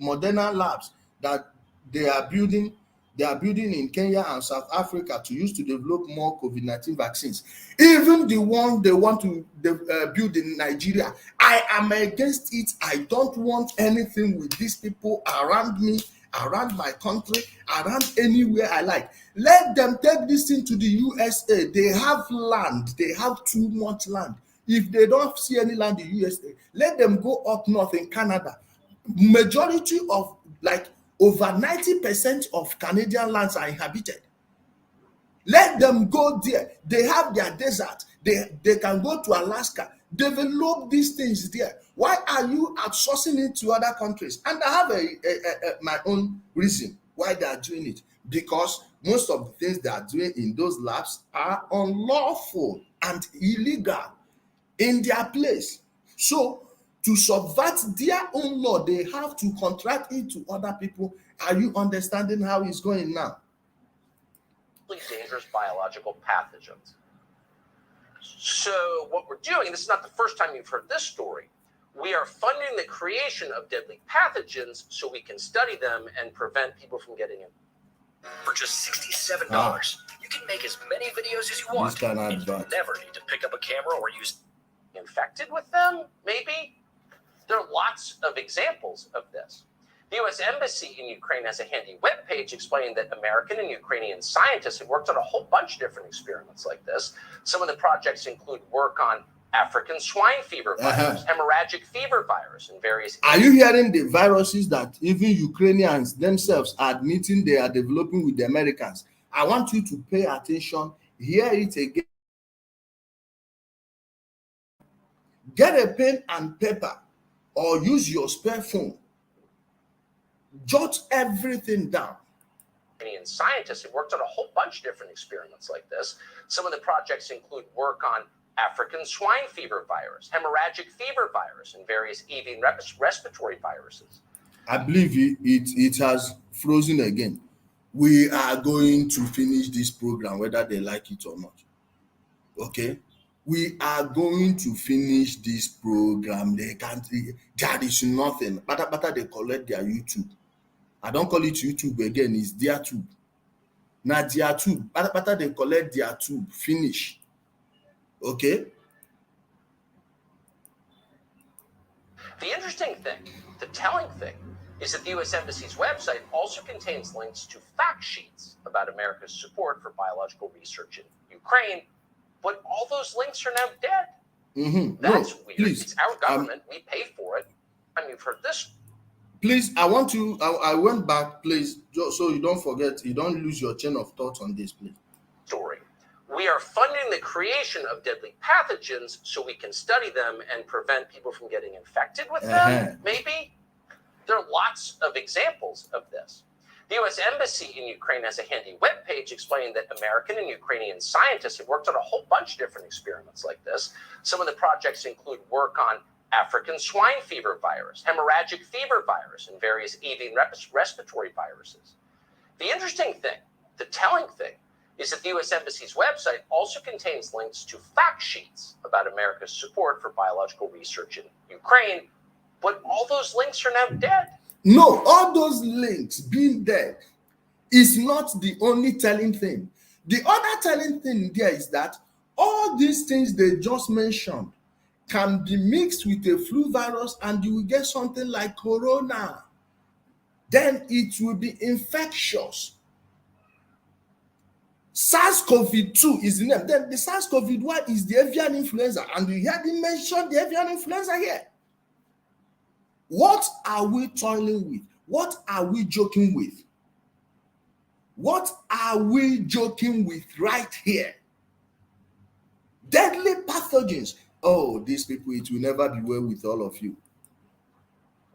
Moderna labs that they are building? They are building in Kenya and South Africa to use to develop more COVID-19 vaccines. Even the one they want to build in Nigeria. I am against it. I don't want anything with these people around me, around my country, around anywhere I like. Let them take this thing to the USA. They have land. They have too much land. If they don't see any land in the USA, let them go up north in Canada. Majority of, like, over 90% of Canadian lands are inhabited. Let them go there. They have their desert. They can go to Alaska. Develop these things there. Why are you outsourcing it to other countries? And I have my own reason why they are doing it. Because most of the things they are doing in those labs are unlawful and illegal in their place. So, to subvert their own law, they have to contract it to other people. Are you understanding how it's going now? Dangerous biological pathogens. So what we're doing, and this is not the first time you've heard this story, we are funding the creation of deadly pathogens so we can study them and prevent people from getting in. For just $67, you can make as many videos as you want, and you never need to pick up a camera or use... Infected with them, maybe? There are lots of examples of this. The U.S. Embassy in Ukraine has a handy webpage explaining that American and Ukrainian scientists have worked on a whole bunch of different experiments like this. Some of the projects include work on African swine fever virus, hemorrhagic fever virus, and various... Are you hearing the viruses that even Ukrainians themselves are admitting they are developing with the Americans? I want you to pay attention. Hear it again. Get a pen and paper or use your spare phone. Jot everything down. Ukrainian scientists have worked on a whole bunch of different experiments like this. Some of the projects include work on African swine fever virus, hemorrhagic fever virus, and various avian respiratory viruses. I believe it has frozen again. We are going to finish this program whether they like it or not. Okay? We are going to finish this program. They can't, there is nothing. But they collect their YouTube. I don't call it YouTube again, it's their tube. Now their tube. But they collect their tube. Finish. Okay? The interesting thing, the telling thing, is that the U.S. Embassy's website also contains links to fact sheets about America's support for biological research in Ukraine, but all those links are now dead. That's weird. Please, it's our government. We pay for it. you've heard this Please, I want to, I went back, please, so you don't forget, you don't lose your chain of thought on this, please. story. We are funding the creation of deadly pathogens so we can study them and prevent people from getting infected with them, maybe? There are lots of examples of this. The U.S. Embassy in Ukraine has a handy webpage explaining that American and Ukrainian scientists have worked on a whole bunch of different experiments like this. Some of the projects include work on African swine fever virus, hemorrhagic fever virus, and various avian respiratory viruses. The interesting thing, the telling thing, is that the U.S. Embassy's website also contains links to fact sheets about America's support for biological research in Ukraine, but all those links are now dead. No, all those links being dead is not the only telling thing. The other telling thing there is that all these things they just mentioned can be mixed with a flu virus and you will get something like corona. Then it will be infectious. SARS-CoV-2 is the name. Then the SARS-CoV-1 is the avian influenza. And you heard him mention the avian influenza here. What are we toiling with? What are we joking with? What are we joking with right here? Deadly pathogens. Oh, these people, it will never be well with all of you.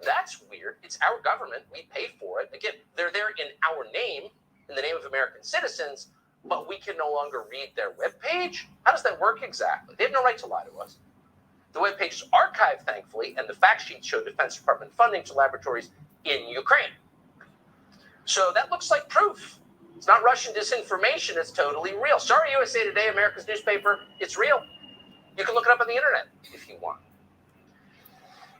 That's weird. It's our government. We pay for it. Again, they're there in our name, in the name of American citizens, but we can no longer read their webpage? How does that work exactly? They have no right to lie to us. The webpage is archived, thankfully, and the fact sheets show Defense Department funding to laboratories in Ukraine. So that looks like proof. It's not Russian disinformation. It's totally real. Sorry, USA Today, America's newspaper. It's real. You can look it up on the internet if you want.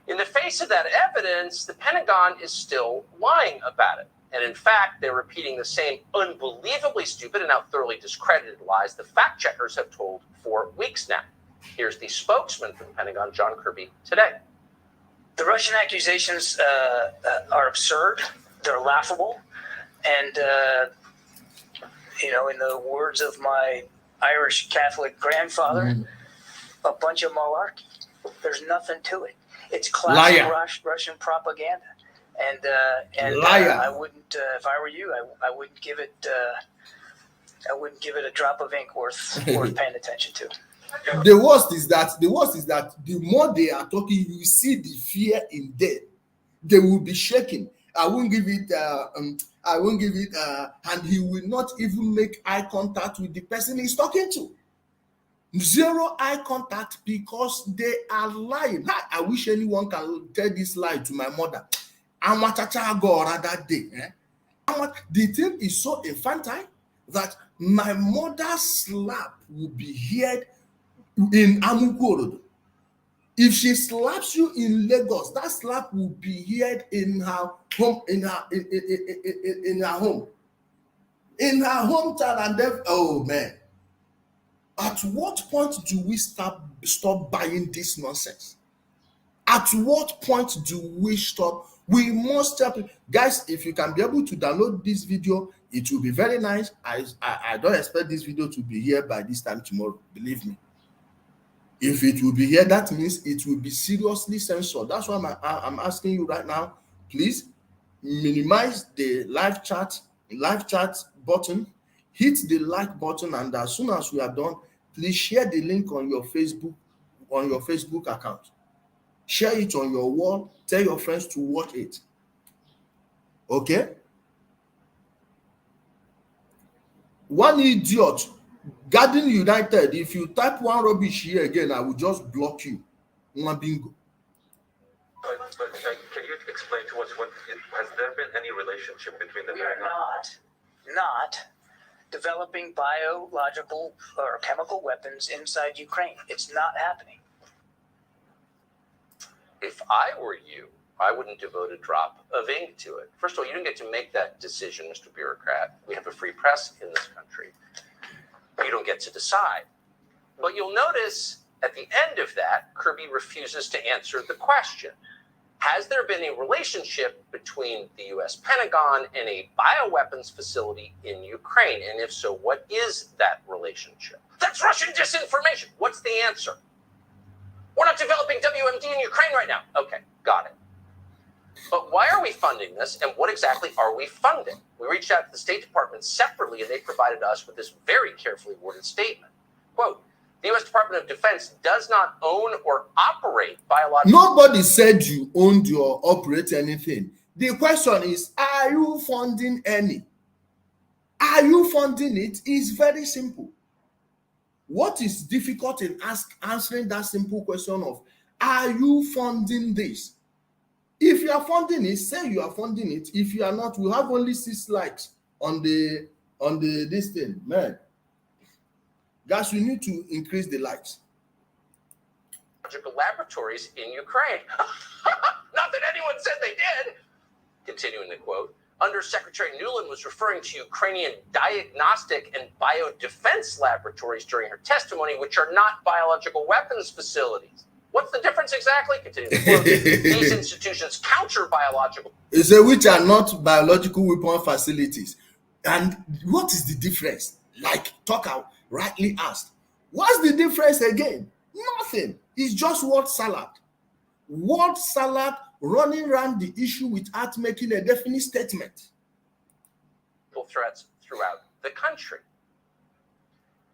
In the face of that evidence, the Pentagon is still lying about it. And in fact, they're repeating the same unbelievably stupid and now thoroughly discredited lies the fact checkers have told for weeks now. Here's the spokesman for the Pentagon, John Kirby, today. The Russian accusations are absurd. They're laughable. And, in the words of my Irish Catholic grandfather, a bunch of malarkey. There's nothing to it. It's classic Russian propaganda. And I wouldn't, if I were you, I wouldn't give it. I wouldn't give it a drop of ink worth paying attention to. The worst is that the more they are talking, you see the fear in them. They will be shaking. I won't give it. And he will not even make eye contact with the person he's talking to. Zero eye contact because they are lying. I wish anyone can tell this lie to my mother. That day. The thing is so infantile that my mother's slap will be heard in Amukuorodo. If she slaps you in Lagos, that slap will be heard in her home, in her home, in her hometown, and then oh man. At what point do we stop buying this nonsense? At what point do we stop? We must help. Guys, if you can be able to download this video, it will be very nice. I don't expect this video to be here by this time tomorrow. Believe me. If it will be here, that means it will be seriously censored. That's why I'm asking you right now. Please minimize the live chat button. Hit the like button, and as soon as we are done, please share the link on your Facebook account. Share it on your wall. Tell your friends to watch it. Okay? One idiot, Garden United. If you type one rubbish here again, I will just block you. Bingo. But can you explain to us has there been any relationship between the We are not developing biological or chemical weapons inside Ukraine. It's not happening. If I were you, I wouldn't devote a drop of ink to it. First of all, you don't get to make that decision, Mr. Bureaucrat. We have a free press in this country. You don't get to decide. But you'll notice at the end of that, Kirby refuses to answer the question. Has there been a relationship between the U.S. Pentagon and a bioweapons facility in Ukraine? And if so, what is that relationship? That's Russian disinformation. What's the answer? We're not developing WMD in Ukraine right now. Okay, got it. But why are we funding this, and what exactly are we funding? We reached out to the State Department separately, and they provided us with this very carefully worded statement. Quote, the U.S. Department of Defense does not own or operate biological... Nobody said you owned or operate anything. The question is, are you funding any? Are you funding it? It's very simple. What is difficult in answering that simple question of, are you funding this? If you are funding it, say you are funding it. If you are not, we have only 6 likes on the this thing. Man, guys, we need to increase the likes. Laboratories in Ukraine. Not that anyone said they did. Continuing the quote, Undersecretary Nuland was referring to Ukrainian diagnostic and biodefense laboratories during her testimony, which are not biological weapons facilities. What's the difference exactly? Continuing the quote, these institutions counter biological... Which are not biological weapon facilities. And what is the difference? Like Tucker rightly asked. What's the difference again? Nothing. It's just word salad. Word salad running around the issue without making a definite statement. Threats throughout the country.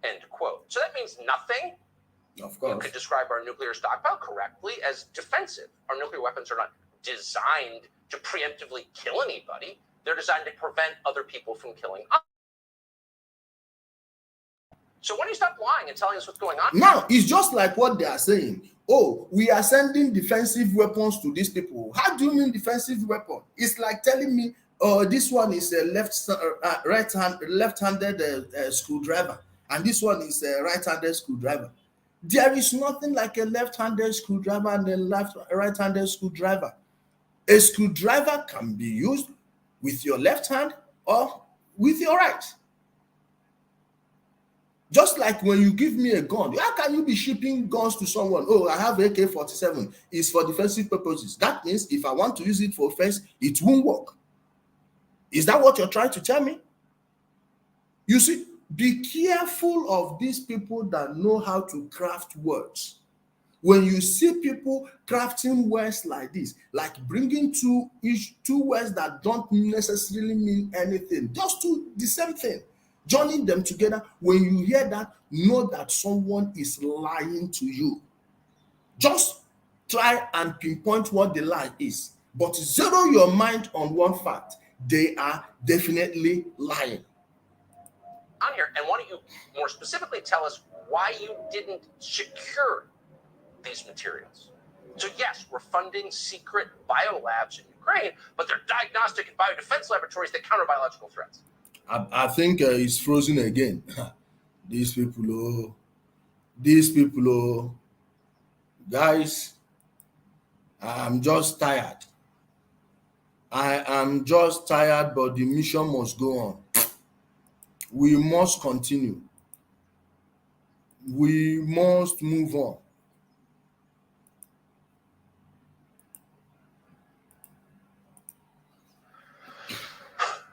End quote. So that means nothing. Of course. You could describe our nuclear stockpile correctly as defensive. Our nuclear weapons are not designed to preemptively kill anybody. They're designed to prevent other people from killing us. So when do you stop lying and telling us what's going on? Now, it's just like what they are saying. Oh, we are sending defensive weapons to these people. How do you mean defensive weapon? It's like telling me, oh, this one is a left-handed screwdriver, and this one is a right-handed screwdriver. There is nothing like a left-handed screwdriver and a right-handed screwdriver. A screwdriver can be used with your left hand or with your right. Just like when you give me a gun, how can you be shipping guns to someone? Oh, I have AK-47. It's for defensive purposes. That means if I want to use it for offense, it won't work. Is that what you're trying to tell me? You see, be careful of these people that know how to craft words. When you see people crafting words like this, like bringing two words that don't necessarily mean anything, just do the same thing, joining them together, when you hear that, know that someone is lying to you. Just try and pinpoint what the lie is, but zero your mind on one fact. They are definitely lying. On here, and why don't you more specifically tell us why you didn't secure these materials? So yes, we're funding secret biolabs in Ukraine, but they're diagnostic and biodefense laboratories that counter biological threats. I think it's frozen again. These people, guys, I'm just tired. I am just tired, but the mission must go on. We must continue. We must move on.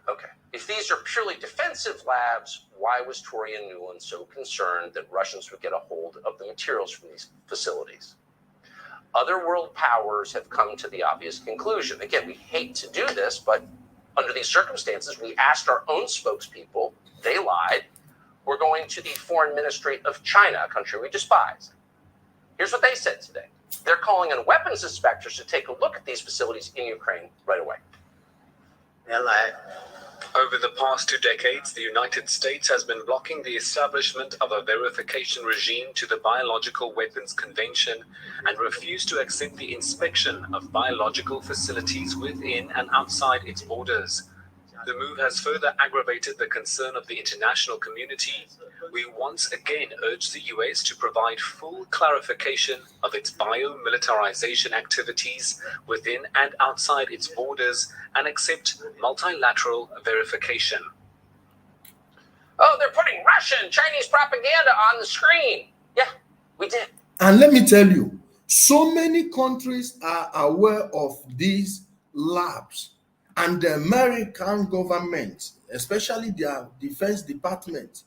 Okay. If these are purely defensive labs, why was Toria Nuland so concerned that Russians would get a hold of the materials from these facilities? Other world powers have come to the obvious conclusion. Again, we hate to do this, but under these circumstances, we asked our own spokespeople. They lied. We're going to the Foreign Ministry of China, a country we despise. Here's what they said today. They're calling on weapons inspectors to take a look at these facilities in Ukraine right away. Over the past 2 decades, the United States has been blocking the establishment of a verification regime to the Biological Weapons Convention and refused to accept the inspection of biological facilities within and outside its borders. The move has further aggravated the concern of the international community. We once again urge the US to provide full clarification of its biomilitarization activities within and outside its borders and accept multilateral verification. Oh, they're putting Russian, Chinese propaganda on the screen. Yeah, we did. And let me tell you, so many countries are aware of these labs. And the American government, especially their Defense Department,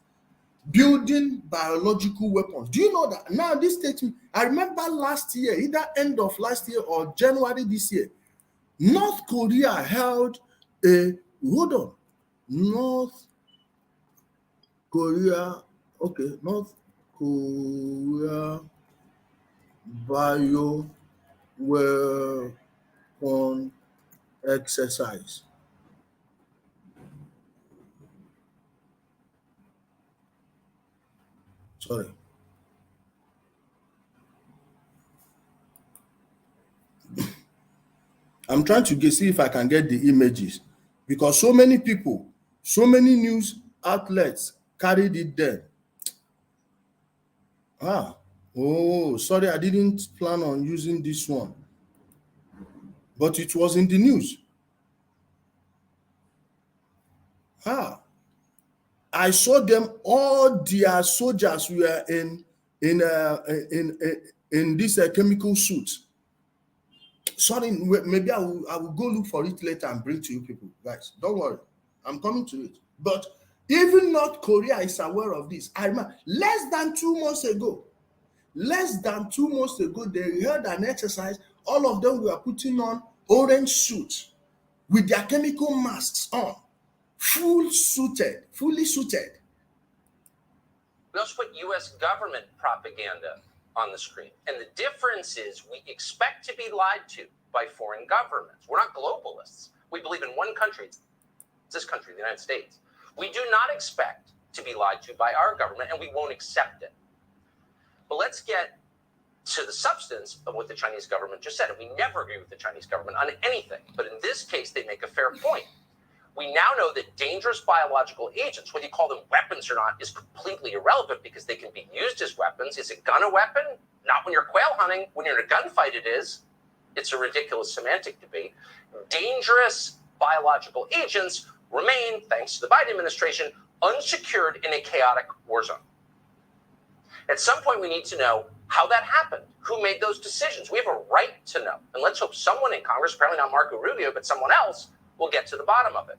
building biological weapons. Do you know that? Now, this statement, I remember last year, either end of last year or January this year, North Korea held a, hold on, North Korea bioweapon exercise. Sorry. I'm trying to see if I can get the images, because so many people, so many news outlets carried it then. Sorry, I didn't plan on using this one, but it was in the news. I saw them, all their soldiers were in this chemical suit. Sorry, maybe I will go look for it later and bring to you people. Guys, don't worry, I'm coming to it. But even North Korea is aware of this. I remember less than 2 months ago, they held an exercise. All of them were putting on orange suits with their chemical masks on, fully suited. We also put U.S. government propaganda on the screen. And the difference is we expect to be lied to by foreign governments. We're not globalists. We believe in one country. It's this country, the United States. We do not expect to be lied to by our government, and we won't accept it. But let's get to the substance of what the Chinese government just said. And we never agree with the Chinese government on anything. But in this case, they make a fair point. We now know that dangerous biological agents, whether you call them weapons or not, is completely irrelevant because they can be used as weapons. Is a gun a weapon? Not when you're quail hunting. When you're in a gunfight, it is. It's a ridiculous semantic debate. Dangerous biological agents remain, thanks to the Biden administration, unsecured in a chaotic war zone. At some point, we need to know how that happened. Who made those decisions? We have a right to know. And let's hope someone in Congress, apparently not Marco Rubio, but someone else, will get to the bottom of it.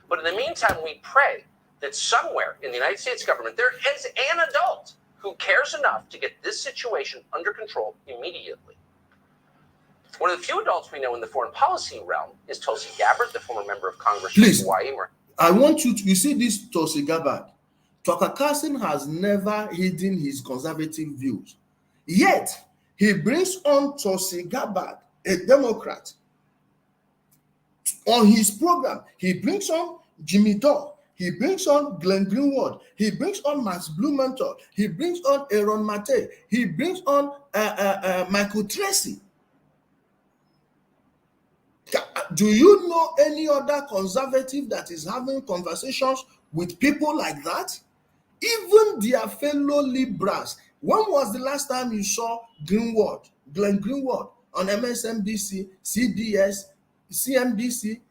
But in the meantime, we pray that somewhere in the United States government, there is an adult who cares enough to get this situation under control immediately. One of the few adults we know in the foreign policy realm is Tulsi Gabbard, the former member of Congress from Hawaii. I want you see this Tulsi Gabbard. Tucker Carlson has never hidden his conservative views. Yet, he brings on Tulsi Gabbard, a Democrat, on his program. He brings on Jimmy Dore. He brings on Glenn Greenwald. He brings on Max Blumenthal. He brings on Aaron Mate. He brings on Michael Tracy. Do you know any other conservative that is having conversations with people like that? Even their fellow liberals. When was the last time you saw Glenn Greenwald on MSNBC, CBS, CNBC,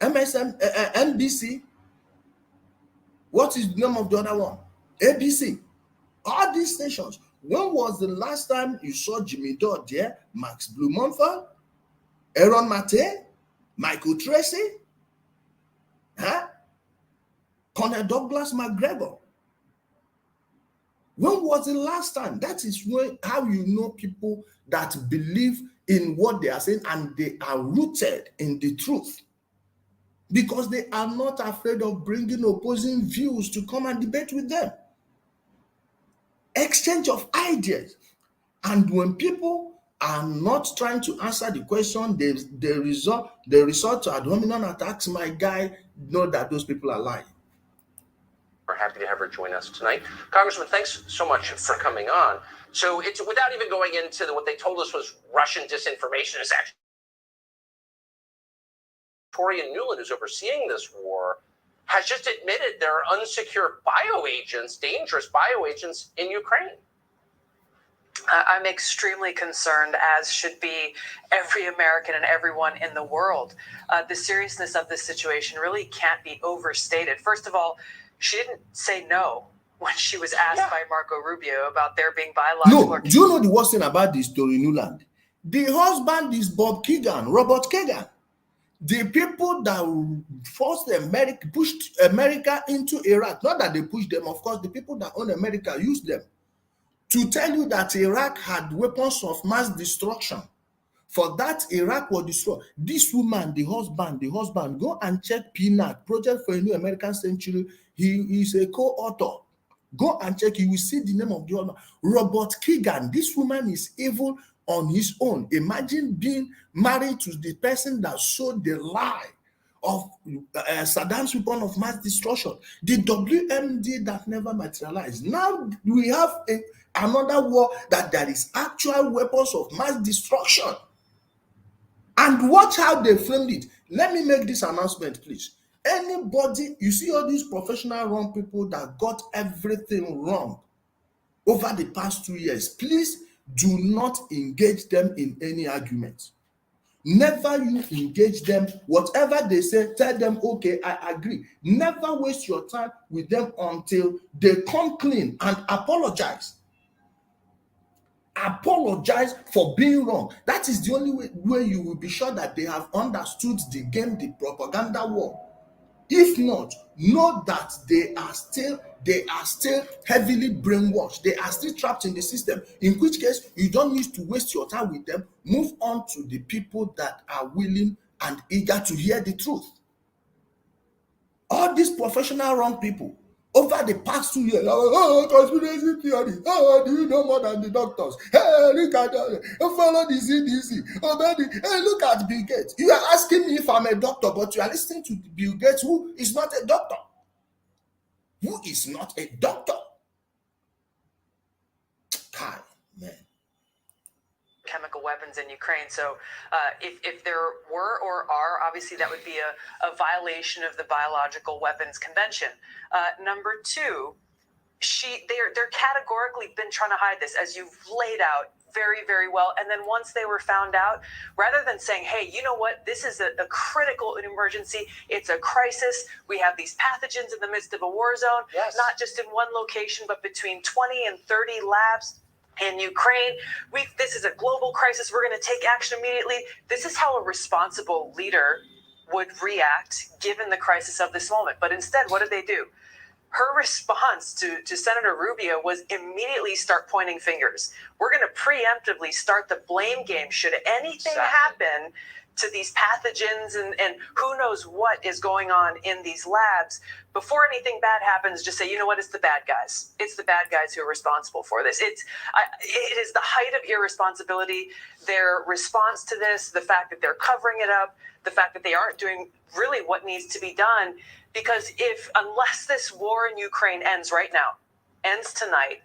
NBC? What is the name of the other one? ABC. All these stations. When was the last time you saw Jimmy Dore there, Max Blumenthal, Aaron Mate, Michael Tracy, Conor Douglas McGregor? When was the last time? That is how you know people that believe in what they are saying and they are rooted in the truth, because they are not afraid of bringing opposing views to come and debate with them. Exchange of ideas. And when people are not trying to answer the question, they resort to ad hominem attacks. My guy, know that those people are lying. We're happy to have her join us tonight. Congressman, thanks so much for coming on. So it's without even going into what they told us was Russian disinformation, is actually Victoria Nuland, who's overseeing this war, has just admitted there are unsecure bioagents, dangerous bioagents in Ukraine. I'm extremely concerned, as should be every American and everyone in the world. The seriousness of this situation really can't be overstated. First of all, she didn't say no when she was asked by Marco Rubio about there being biological. No, do you know the worst thing about this story, Nuland? The husband is Bob Kagan, Robert Kagan. The people that pushed America into Iraq, not that they pushed them, of course, the people that own America used them to tell you that Iraq had weapons of mass destruction For that, Iraq was destroyed. This woman, the husband, go and check PNAC, Project for a New American Century. He is a co-author. Go and check. You will see the name of the husband. Robert Keegan. This woman is evil on his own. Imagine being married to the person that showed the lie of Saddam's weapon of mass destruction. The WMD that never materialized. Now we have another war that there is actual weapons of mass destruction. And watch how they framed it. Let me make this announcement, please. Anybody, you see all these professional wrong people that got everything wrong over the past 2 years, please do not engage them in any argument. Never you engage them. Whatever they say, tell them, okay, I agree. Never waste your time with them until they come clean and apologize. Apologize for being wrong. That is the only way you will be sure that they have understood the game, the propaganda war. If not, know that they are still heavily brainwashed. They are still trapped in the system, in which case you don't need to waste your time with them. Move on to the people that are willing and eager to hear the truth. All these professional wrong people, over the past 2 years, conspiracy theory, do you know more than the doctors? Hey, look at that, follow the CDC, hey, look at Bill Gates. You are asking me if I'm a doctor, but you are listening to Bill Gates, who is not a doctor. Who is not a doctor? God, man. Chemical weapons in Ukraine. So if there were or are, obviously that would be a violation of the Biological Weapons Convention. Number two, they're categorically been trying to hide this, as you've laid out very, very well. And then once they were found out, rather than saying, hey, you know what, this is a critical emergency, it's a crisis, we have these pathogens in the midst of a war zone, not just in one location, but between 20 and 30 labs in Ukraine. This is a global crisis. We're going to take action immediately. This is how a responsible leader would react given the crisis of this moment. But instead, what did they do? Her response to Senator Rubio was immediately start pointing fingers. We're going to preemptively start the blame game should anything happen to these pathogens and who knows what is going on in these labs. Before anything bad happens, just say, you know what, it's the bad guys. It's the bad guys who are responsible for this. It is the height of irresponsibility. Their response to this, the fact that they're covering it up, the fact that they aren't doing really what needs to be done. Because unless this war in Ukraine ends right now, ends tonight,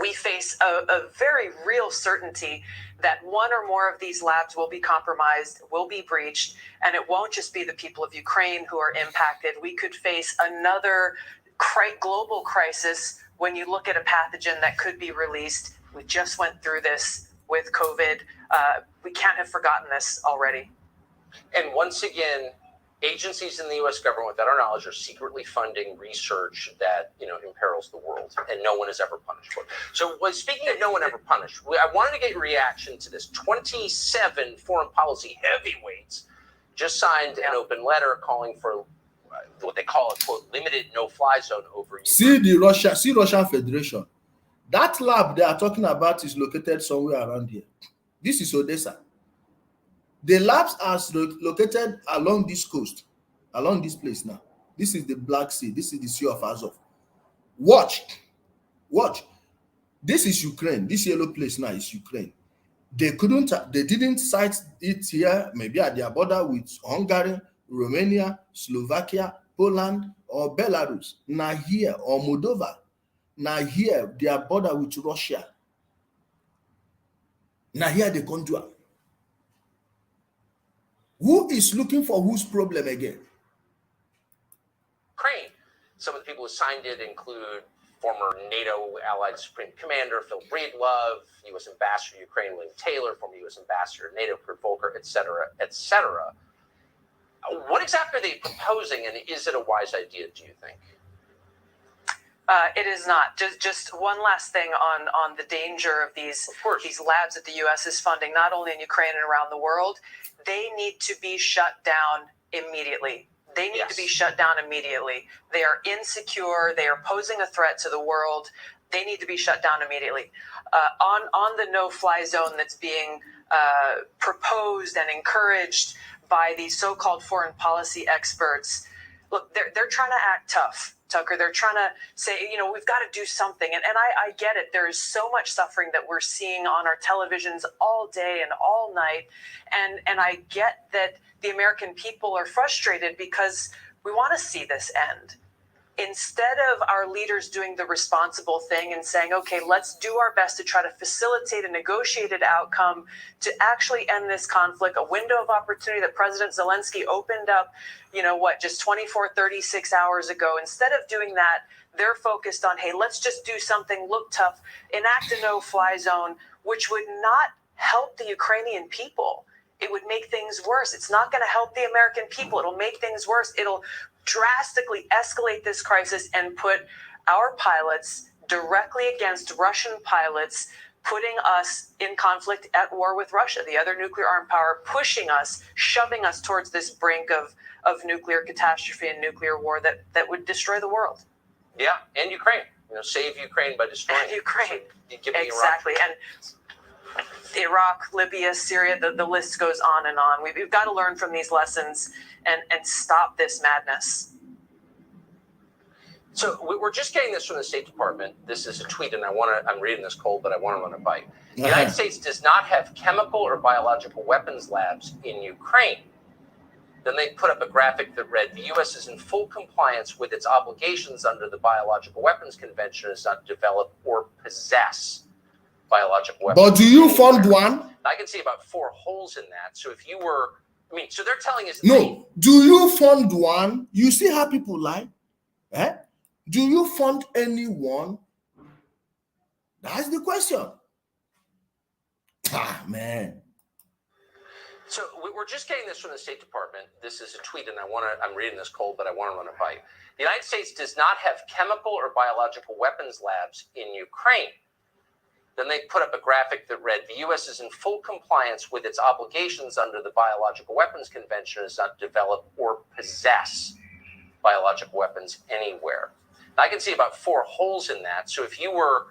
we face a very real certainty that one or more of these labs will be compromised, will be breached, and it won't just be the people of Ukraine who are impacted. We could face another global crisis when you look at a pathogen that could be released. We just went through this with COVID. We can't have forgotten this already. And once again, agencies in the U.S. government, without our knowledge, are secretly funding research that imperils the world, and no one is ever punished for it. So, speaking of no one ever punished, I wanted to get your reaction to this. 27 foreign policy heavyweights just signed an open letter calling for what they call a quote limited no-fly zone over Ukraine. See Russian Federation. That lab they are talking about is located somewhere around here. This is Odessa. The labs are located along this coast, along this place now. This is the Black Sea. This is the Sea of Azov. Watch. This is Ukraine. This yellow place now is Ukraine. They didn't cite it here, maybe at their border with Hungary, Romania, Slovakia, Poland, or Belarus. Now here, or Moldova. Now here, their border with Russia. Now here they come to. Who is looking for whose problem again? Ukraine. Some of the people who signed it include former NATO Allied Supreme Commander Phil Breedlove, U.S. Ambassador to Ukraine William Taylor, former U.S. Ambassador to NATO Kurt Volker, et cetera, et cetera. What exactly are they proposing, and is it a wise idea, do you think? It is not. Just one last thing on the danger of these labs that the U.S. is funding, not only in Ukraine and around the world. They need to be shut down immediately. They need to be shut down immediately. They are insecure. They are posing a threat to the world. they need to be shut down immediately. On the no-fly zone that's being proposed and encouraged by these so-called foreign policy experts, look, they're trying to act tough, Tucker. They're trying to say, we've got to do something. And I get it. There is so much suffering that we're seeing on our televisions all day and all night. And I get that the American people are frustrated because we want to see this end. Instead of our leaders doing the responsible thing and saying, okay, let's do our best to try to facilitate a negotiated outcome to actually end this conflict, a window of opportunity that President Zelensky opened up, just 24, 36 hours ago. Instead of doing that, they're focused on, hey, let's just do something, look tough, enact a no-fly zone, which would not help the Ukrainian people. It would make things worse. It's not going to help the American people. It'll make things worse. It'll drastically escalate this crisis and put our pilots directly against Russian pilots, putting us in conflict at war with Russia, the other nuclear armed power, pushing us, shoving us towards this brink of nuclear catastrophe and nuclear war that would destroy the world. Yeah, and Ukraine. Save Ukraine by destroying Ukraine. So exactly. And Iraq, Libya, Syria, the list goes on and on. We've got to learn from these lessons and stop this madness. So we're just getting this from the State Department. This is a tweet, and I'm reading this cold, but I want to run it by you. The United States does not have chemical or biological weapons labs in Ukraine. Then they put up a graphic that read, the U.S. is in full compliance with its obligations under the Biological Weapons Convention and does not develop or possess biological weapons. But do you fund one? I can see about 4 holes in that. So if you were, so they're telling us. No. Do you fund one? You see how people lie? Do you fund anyone? That's the question. Man. So we're just getting this from the State Department. This is a tweet, and I'm reading this cold, but I want to run it by you. The United States does not have chemical or biological weapons labs in Ukraine. Then they put up a graphic that read, the U.S. is in full compliance with its obligations under the Biological Weapons Convention and does not develop or possess biological weapons anywhere. Now, I can see about 4 holes in that. So if you were,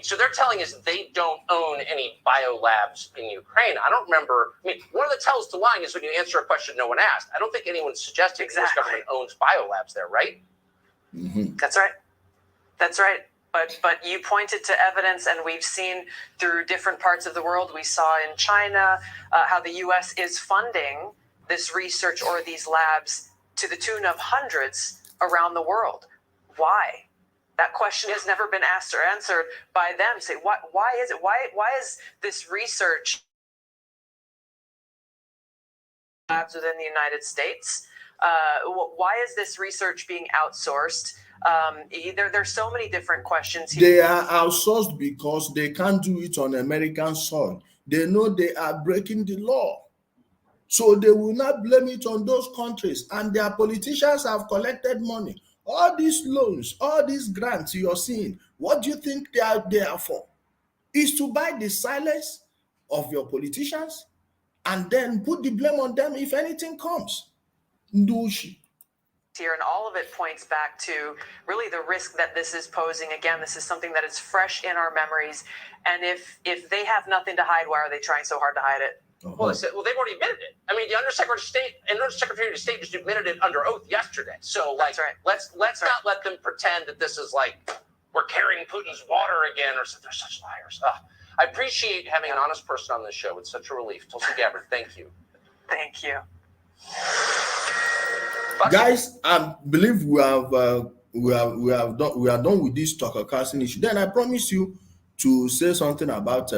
so they're telling us they don't own any biolabs in Ukraine. I don't remember, one of the tells to lying is when you answer a question no one asked. I don't think anyone's suggesting the U.S. government owns biolabs there, right? Mm-hmm. That's right. That's right. But you pointed to evidence, and we've seen through different parts of the world. We saw in China how the U.S. is funding this research or these labs to the tune of hundreds around the world. Why? That question has never been asked or answered by them. Say, why is it? Why is this research labs within the United States? Why is this research being outsourced? There's so many different questions here. They are outsourced because they can't do it on American soil. They know they are breaking the law. So they will not blame it on those countries. And their politicians have collected money. All these loans, all these grants you're seeing, what do you think they are there for? Is to buy the silence of your politicians and then put the blame on them if anything comes. Ndushi. Here, and all of it points back to really the risk that this is posing. Again, this is something that is fresh in our memories, and if they have nothing to hide, why are they trying so hard to hide it? Well, they've already admitted it. The Undersecretary of State just admitted it under oath yesterday. So, That's right. let's not let them pretend that this is like we're carrying Putin's water again, or they're such liars. I appreciate having an honest person on this show. It's such a relief. Tulsi Gabbard, thank you. Thank you. Guys, I believe we are done with this Tucker Carlson issue. Then I promise you to say something about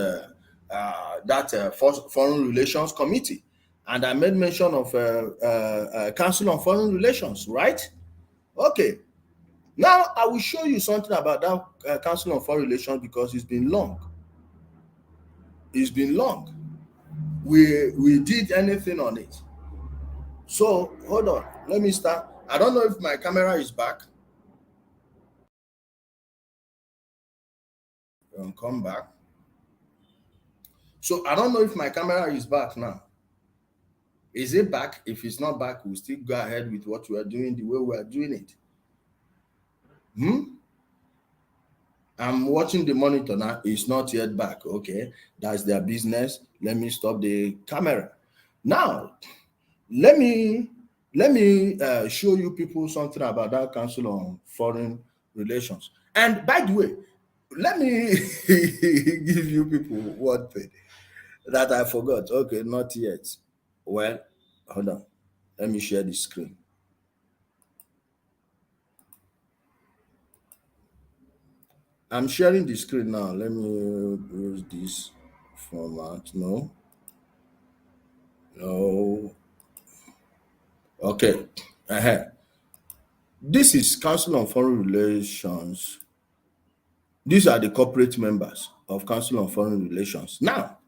that Foreign Relations Committee, and I made mention of Council on Foreign Relations, right? Okay. Now I will show you something about that Council on Foreign Relations because it's been long. It's been long. We did anything on it. So hold on, let me start. I don't know if my camera is back. Come back. So I don't know if my camera is back now. Is it back? If it's not back, we'll still go ahead with what we are doing the way we are doing it. I'm watching the monitor now. It's not yet back. Okay, that's their business. Let me stop the camera. Now, let me show you people something about that Council on Foreign Relations. And by the way, let me give you people one thing that I forgot. Okay, not yet. Well, hold on. Let me share the screen. I'm sharing the screen now. Let me use this format. No. Okay. This is Council on Foreign Relations. These are the corporate members of Council on Foreign Relations. Now,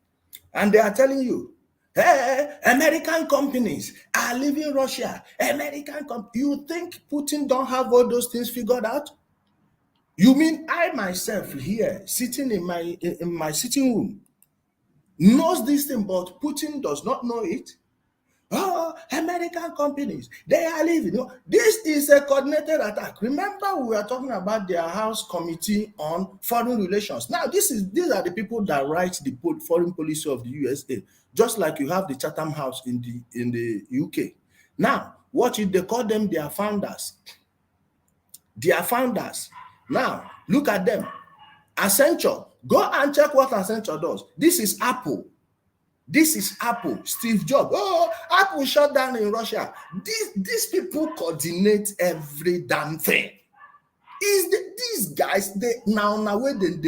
and they are telling you, hey, American companies are leaving Russia. You think Putin don't have all those things figured out? You mean I myself here, sitting in my sitting room, knows this thing, but Putin does not know it? Oh, American companies, they are leaving. No, this is a coordinated attack. Remember, we were talking about their House Committee on Foreign Relations. Now, these are the people that write the foreign policy of the USA, just like you have the Chatham House in the UK. Now, what if they call them their founders? Their founders. Now, look at them. Accenture. Go and check what Accenture does. This is Apple. This is Apple, Steve Jobs. Oh, Apple shut down in Russia. These people coordinate every damn thing. These guys, they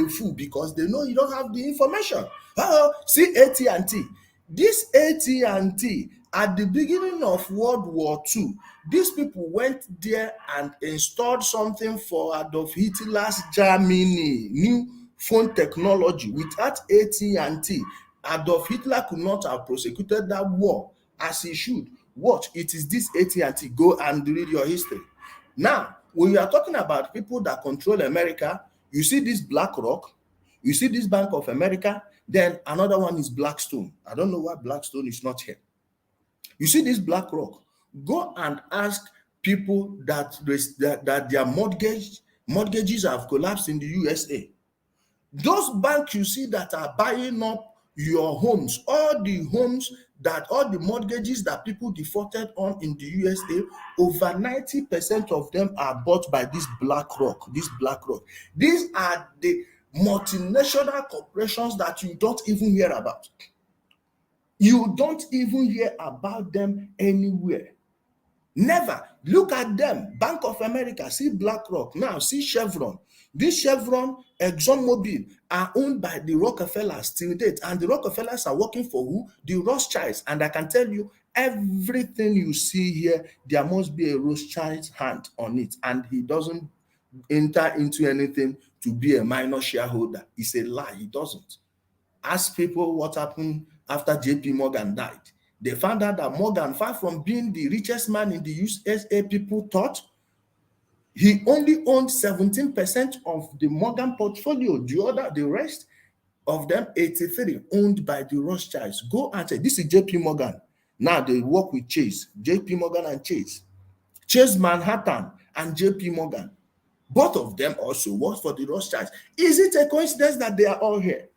fool because they know you don't have the information. Oh, see AT&T. This AT&T, at the beginning of World War II, these people went there and installed something for Adolf Hitler's Germany, new phone technology. Without AT&T, Adolf Hitler could not have prosecuted that war as he should. Watch, it is this AT&T. Go and read your history. Now, when you are talking about people that control America, you see this BlackRock, you see this Bank of America, then another one is Blackstone. I don't know why Blackstone is not here. You see this BlackRock. Go and ask people that their mortgages have collapsed in the USA. Those banks you see that are buying up your homes, all the mortgages that people defaulted on in the USA, over 90% of them are bought by this BlackRock. These are the multinational corporations that you don't even hear about. You don't even hear about them anywhere. Never. Look at them. Bank of America, see BlackRock. Now see Chevron. This Chevron, ExxonMobil are owned by the Rockefellers till date. And the Rockefellers are working for who? The Rothschilds. And I can tell you, everything you see here, there must be a Rothschild's hand on it. And he doesn't enter into anything to be a minor shareholder. It's a lie. He doesn't. Ask people what happened after JP Morgan died. They found out that Morgan, far from being the richest man in the USA, people thought, he only owned 17% of the Morgan portfolio. The rest of them, 83, owned by the Rothschilds. Go and say, this is JP Morgan. Now they work with Chase, JP Morgan and Chase. Chase Manhattan and JP Morgan. Both of them also work for the Rothschilds. Is it a coincidence that they are all here?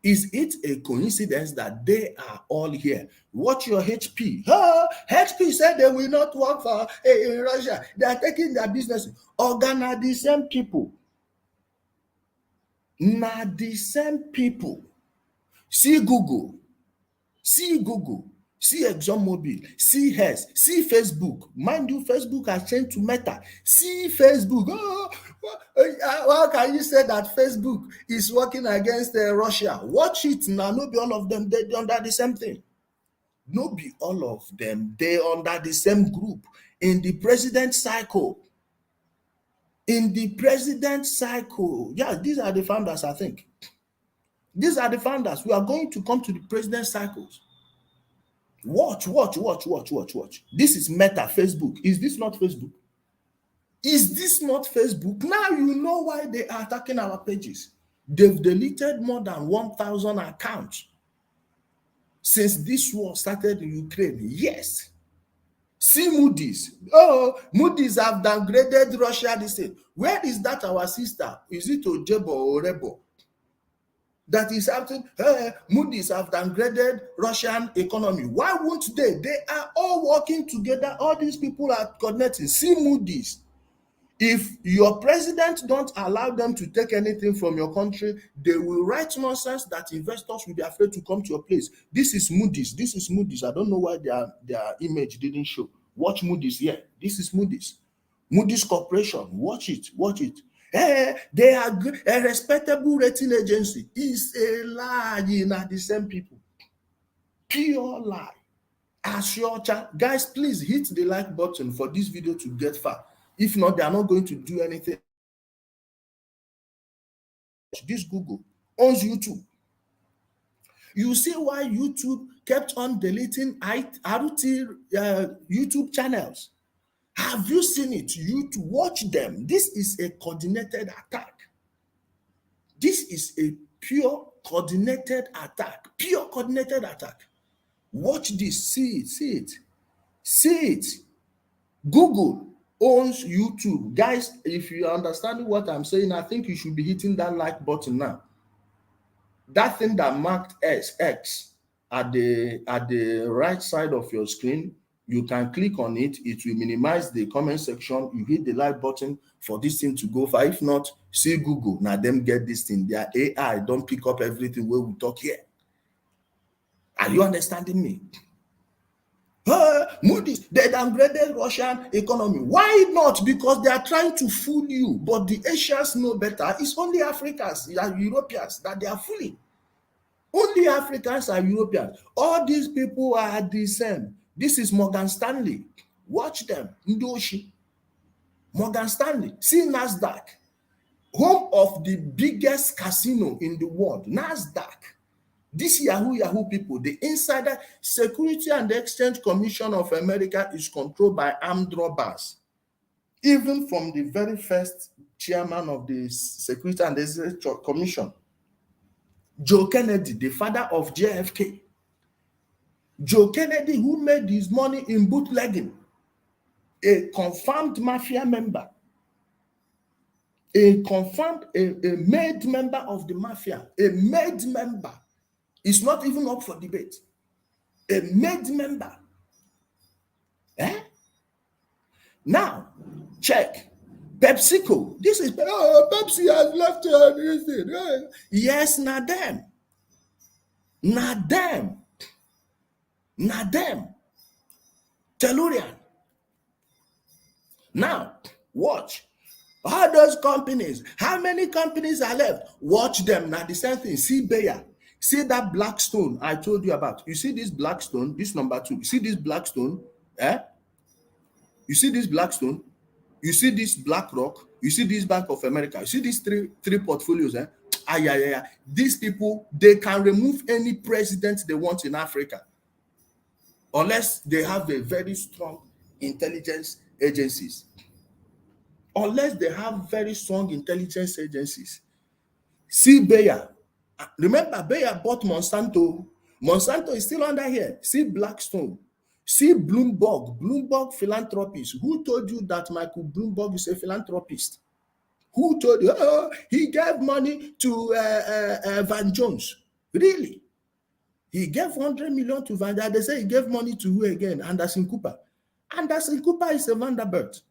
Is it a coincidence that they are all here? Watch your HP. HP said they will not work for in Russia. They are taking their business. Organa, the same people. Now the same people. See Google. See ExxonMobil. See Hess. See Facebook. Mind you, Facebook has changed to Meta. See Facebook. How can you say that Facebook is working against Russia? Watch it now. No be all of them. They under the same thing. No be all of them. They under the same group. In the president cycle. Yeah, these are the founders, I think. These are the founders. We are going to come to the president cycles. Watch. This is Meta, Facebook. Is this not Facebook? Now you know why they are attacking our pages. They've deleted more than 1,000 accounts since this war started in Ukraine. Yes. See Moody's. Oh, Moody's have downgraded Russia this thing. Where is that our sister? Is it Ojebo or Orebo? That is happening. Moody's have downgraded Russian economy. Why won't they? They are all working together. All these people are connecting. See Moody's. If your president don't allow them to take anything from your country, they will write nonsense that investors will be afraid to come to your place. This is Moody's. This is Moody's. I don't know why their image didn't show. Watch Moody's here. This is Moody's. Moody's Corporation. Watch it. Watch it. They are a respectable rating agency. It's a lie in the same people. Pure lie. Guys, please hit the like button for this video to get far. If not, they are not going to do anything. This Google owns YouTube. You see why YouTube kept on deleting RT YouTube channels. Have you seen it? You to watch them. This is a coordinated attack. This is a pure coordinated attack. Pure coordinated attack. Watch this. See it. See it. See it. Google owns YouTube. Guys, if you understand what I'm saying, I think you should be hitting that like button now. That thing that marked X at the right side of your screen, you can click on it. It will minimize the comment section. You hit the like button for this thing to go far. If not, see Google. Now them get this thing. Their AI don't pick up everything where we talk here. Are you understanding me? Moody's, they downgraded Russian economy. Why not? Because they are trying to fool you. But the Asians know better. It's only Africans, Europeans that they are fooling. Only Africans are Europeans. All these people are the same. This is Morgan Stanley. Watch them. Ndoshi. Morgan Stanley. See NASDAQ. Home of the biggest casino in the world. NASDAQ. These Yahoo people, the Insider Security and Exchange Commission of America is controlled by armed robbers. Even from the very first chairman of the Security and Exchange Commission, Joe Kennedy, the father of JFK. Joe Kennedy, who made his money in bootlegging, a confirmed mafia member, a made member of the mafia, a made member. It's not even up for debate. A made member. Now, check. PepsiCo. This is Pepsi has left everything. Yes, not them. Not them. Not them. Tellurian. Now, watch. All those companies, how many companies are left? Watch them. Now, the same thing. See Bayer. See that black stone I told you about. You see this black stone, this number 2. You see this black stone? You see this black stone? You see this Black Rock? You see this Bank of America? You see these three portfolios? These people, they can remove any president they want in Africa. Unless they have a very strong intelligence agencies. Unless they have very strong intelligence agencies. See Bayer. Remember, Bayer bought Monsanto. Monsanto is still under here. See Blackstone. See Bloomberg. Bloomberg philanthropist. Who told you that Michael Bloomberg is a philanthropist? Who told you? Oh, he gave money to Van Jones. Really? He gave 100 million to Van Jones. They say he gave money to who again? Anderson Cooper. Anderson Cooper is a Vanderbilt.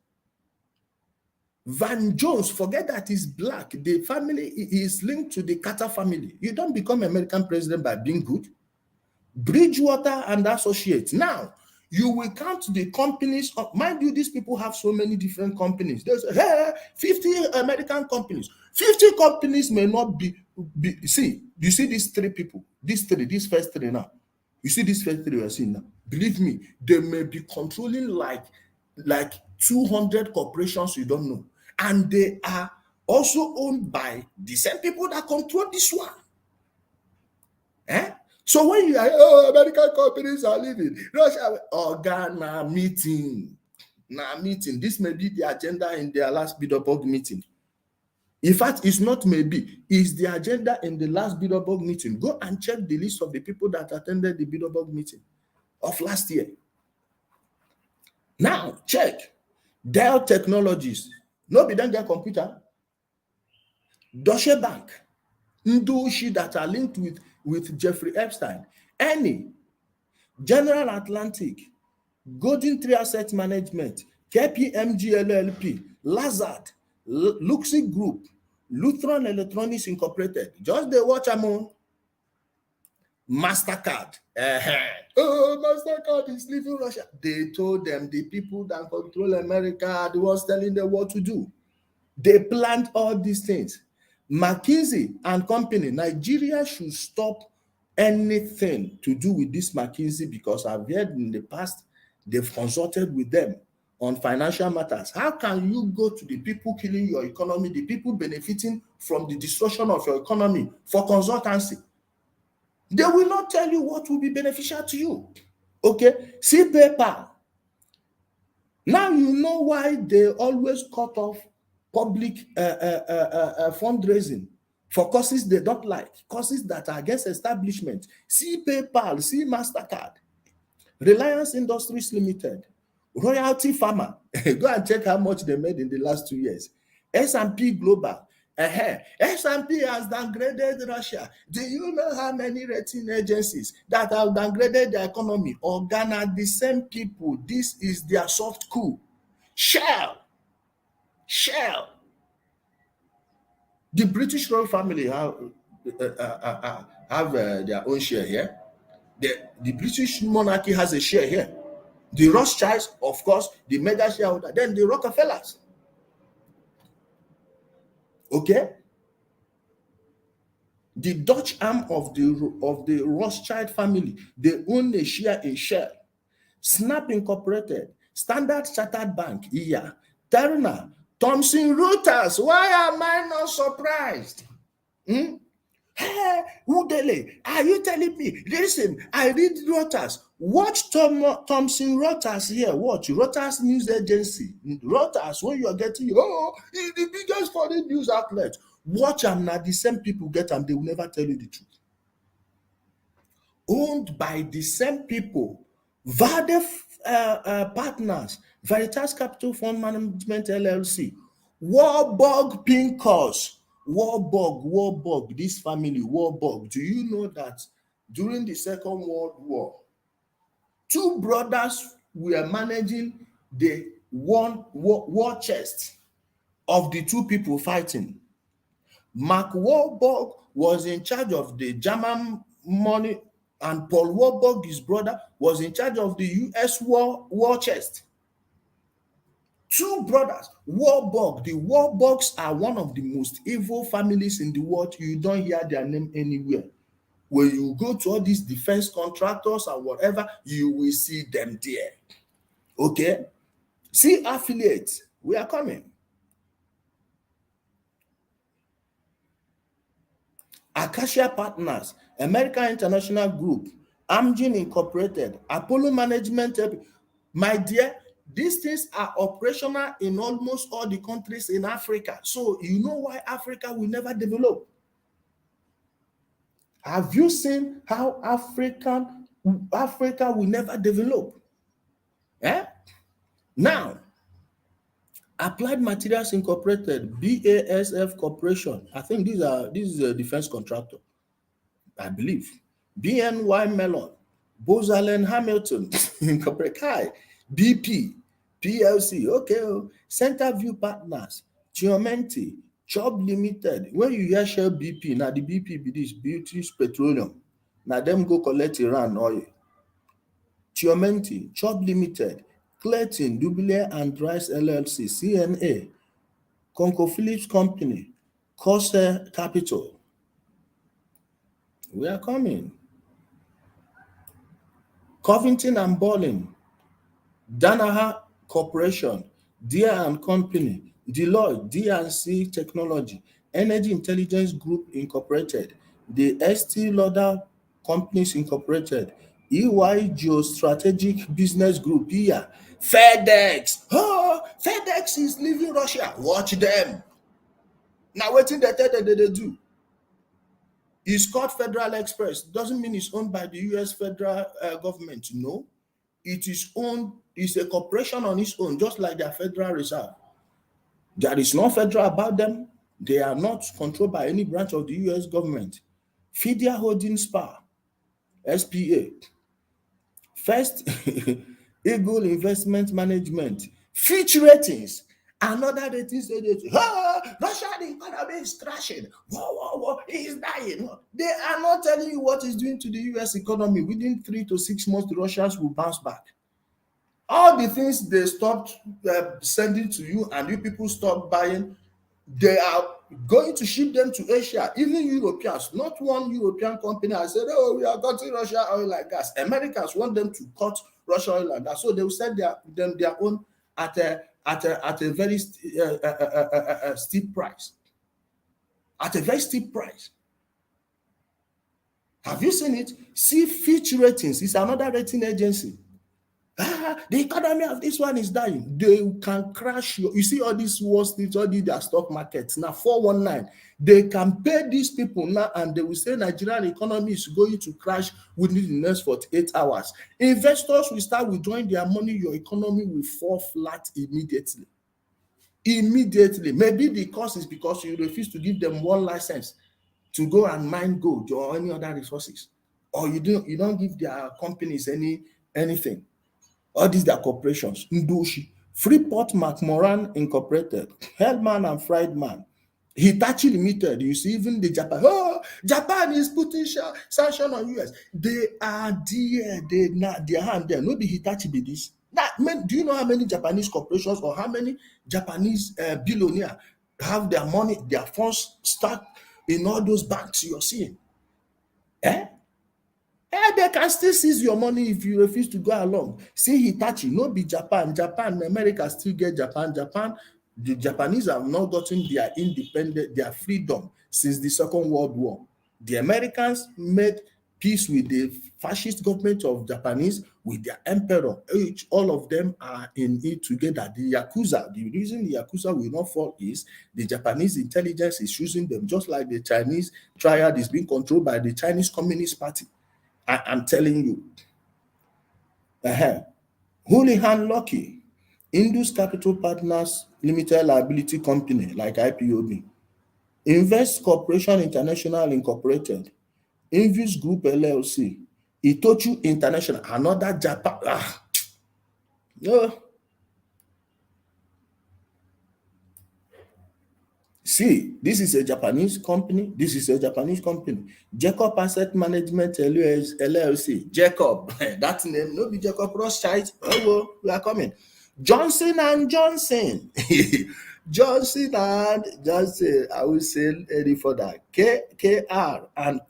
Van Jones, forget that he's black. The family is linked to the Carter family. You don't become American president by being good. Bridgewater and Associates. Now, you will count the companies. Mind you, these people have so many different companies. There's 50 American companies. 50 companies may not be. See, you see these 3 people. These first 3 now. You see these first 3 we are seeing now. Believe me, they may be controlling like 200 corporations you don't know. And they are also owned by the same people that control this one. So when you are, American companies are leaving, Russia, Ghana meeting. This may be the agenda in their last Bilderberg meeting. In fact, it's not maybe, it's the agenda in the last Bilderberg meeting. Go and check the list of the people that attended the Bilderberg meeting of last year. Now, check. Dell Technologies. Nobody then get computer. Deutsche Bank. Ndushi that are linked with Jeffrey Epstein. Any. General Atlantic. Golden Tree Asset Management. KPMG LLP. Lazard. Luxi Group. Lutheran Electronics Incorporated. Just the watch among. MasterCard. Oh, MasterCard is leaving Russia. They told them the people that control America are the ones telling them what to do. They planned all these things. McKinsey and Company, Nigeria should stop anything to do with this McKinsey because I've heard in the past they've consulted with them on financial matters. How can you go to the people killing your economy, the people benefiting from the destruction of your economy for consultancy? They will not tell you what will be beneficial to you. Okay, see PayPal. Now you know why they always cut off public fundraising for causes they don't like, causes that are against establishment. See PayPal, see MasterCard, Reliance Industries Limited, Royalty Pharma. Go and check how much they made in the last 2 years. S&P Global. S&P has downgraded Russia. Do you know how many rating agencies that have downgraded the economy? Or Ghana, the same people. This is their soft coup. Shell. The British royal family have their own share here. The British monarchy has a share here. The Rothschilds, of course, the mega shareholder. Then the Rockefellers. Okay, the Dutch arm of the Rothschild family, they own a share in Shell, Snap Incorporated, Standard Chartered Bank, Turner, Thomson Reuters. Why am I not surprised? Hey, Udele, are you telling me? Listen, I read Reuters. Watch Thomson Reuters here. Watch Reuters news agency. Reuters, when you are getting, it's the biggest foreign news outlet. Watch them now. The same people get them. They will never tell you the truth. Owned by the same people. Vade Partners, Veritas Capital Fund Management LLC, Warburg Pincus. Warburg, this family, Warburg. Do you know that during the Second World War, 2 brothers were managing the one war chest of the 2 people fighting? Mark Warburg was in charge of the German money, and Paul Warburg, his brother, was in charge of the US war chest. 2 brothers, Warburg. The Warburgs are one of the most evil families in the world. You don't hear their name anywhere. When you go to all these defense contractors and whatever, you will see them there. Okay? See affiliates. We are coming. Acacia Partners, American International Group, Amgen Incorporated, Apollo Management. My dear, these things are operational in almost all the countries in Africa. So you know why Africa will never develop. Have you seen how Africa will never develop? Now, Applied Materials Incorporated, BASF Corporation. I think this is a defense contractor, I believe. BNY Mellon, Bose Allen Hamilton Incorporated, BP, PLC, okay, Centerview Partners, Chiomenti, Chubb Limited. When you hear Shell BP, now the BP be this British Petroleum. Now them go collect Iran oil. Chiomenti, Chubb Limited, Clayton, Dubilier and Rice LLC, CNA, ConocoPhillips Company, Corsair Capital. We are coming. Covington and Bolling, Danaher Corporation, Deere and Company, Deloitte, D&C Technology, Energy Intelligence Group Incorporated, the Estee Lauder Companies Incorporated, EY Geostrategic Business Group, here, FedEx. Oh, FedEx is leaving Russia. Watch them. Now, what thing they tell them they do? It's called Federal Express. Doesn't mean it's owned by the US federal government. No, it is owned is a corporation on its own, just like their Federal Reserve. There is no federal about them. They are not controlled by any branch of the US government. Fidia Holdings SPA, SPA. First, Eagle Investment Management. Fitch Ratings. Another ratings agency. Russia, the economy is crashing. Whoa, he is dying. They are not telling you what is doing to the US economy. Within 3 to 6 months, the Russians will bounce back. All the things they stopped sending to you and you people stop buying, they are going to ship them to Asia, even Europeans. Not one European company has said, oh, we are cutting Russia oil and gas. Americans want them to cut Russia oil and gas. So they will sell their own at a very steep price. At a very steep price. Have you seen it? See Fitch Ratings. It's another rating agency. The economy of this one is dying. They can crash you see all these Wall Street, all their stock markets. Now, 419, they can pay these people now and they will say Nigerian economy is going to crash within the next 48 hours. Investors will start withdrawing their money. Your economy will fall flat immediately. Immediately. Maybe the cause is because you refuse to give them one license to go and mine gold or any other resources. Or you don't give their companies anything. All these are corporations. Ndoshi, Freeport McMoran Incorporated, Hellman and Friedman, Hitachi Limited. You see, even the Japan. Oh, Japan is putting sanction on US. They are there. Their hand there. No, be Hitachi be this. Do you know how many Japanese corporations or how many Japanese billionaires have their money, their funds stuck in all those banks you're seeing? They can still seize your money if you refuse to go along. See Hitachi, no be Japan. America still get Japan. The Japanese have not gotten their independence, their freedom since the Second World War. The Americans made peace with the fascist government of Japanese, with their emperor. All of them are in it together. The Yakuza, the reason the Yakuza will not fall is the Japanese intelligence is using them, just like the Chinese triad is being controlled by the Chinese Communist Party. I'm telling you. Houlihan Lokey, Indus Capital Partners Limited Liability Company, like IPOB, Invest Corporation International Incorporated, Invis Group LLC, Itochu International, another Japan. See, this is a Japanese company. Jacob Asset Management LLC. Jacob, that name, no be Jacob Rothschild. Oh, we are coming. Johnson and Johnson. Johnson and Johnson. I will say any further. KKR and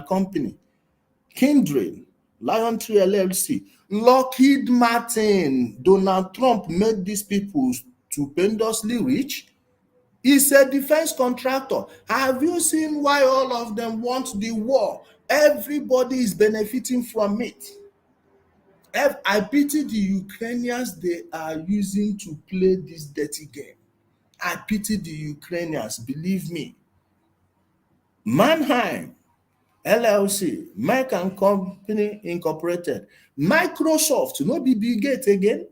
Company. Kindred. Liontree LLC. Lockheed Martin. Donald Trump made these people stupendously rich. He's a defense contractor. Have you seen why all of them want the war? Everybody is benefiting from it. I pity the Ukrainians they are using to play this dirty game. I pity the Ukrainians, believe me. Mannheim, LLC, Merck and Company Incorporated, Microsoft, no be Bill Gates again.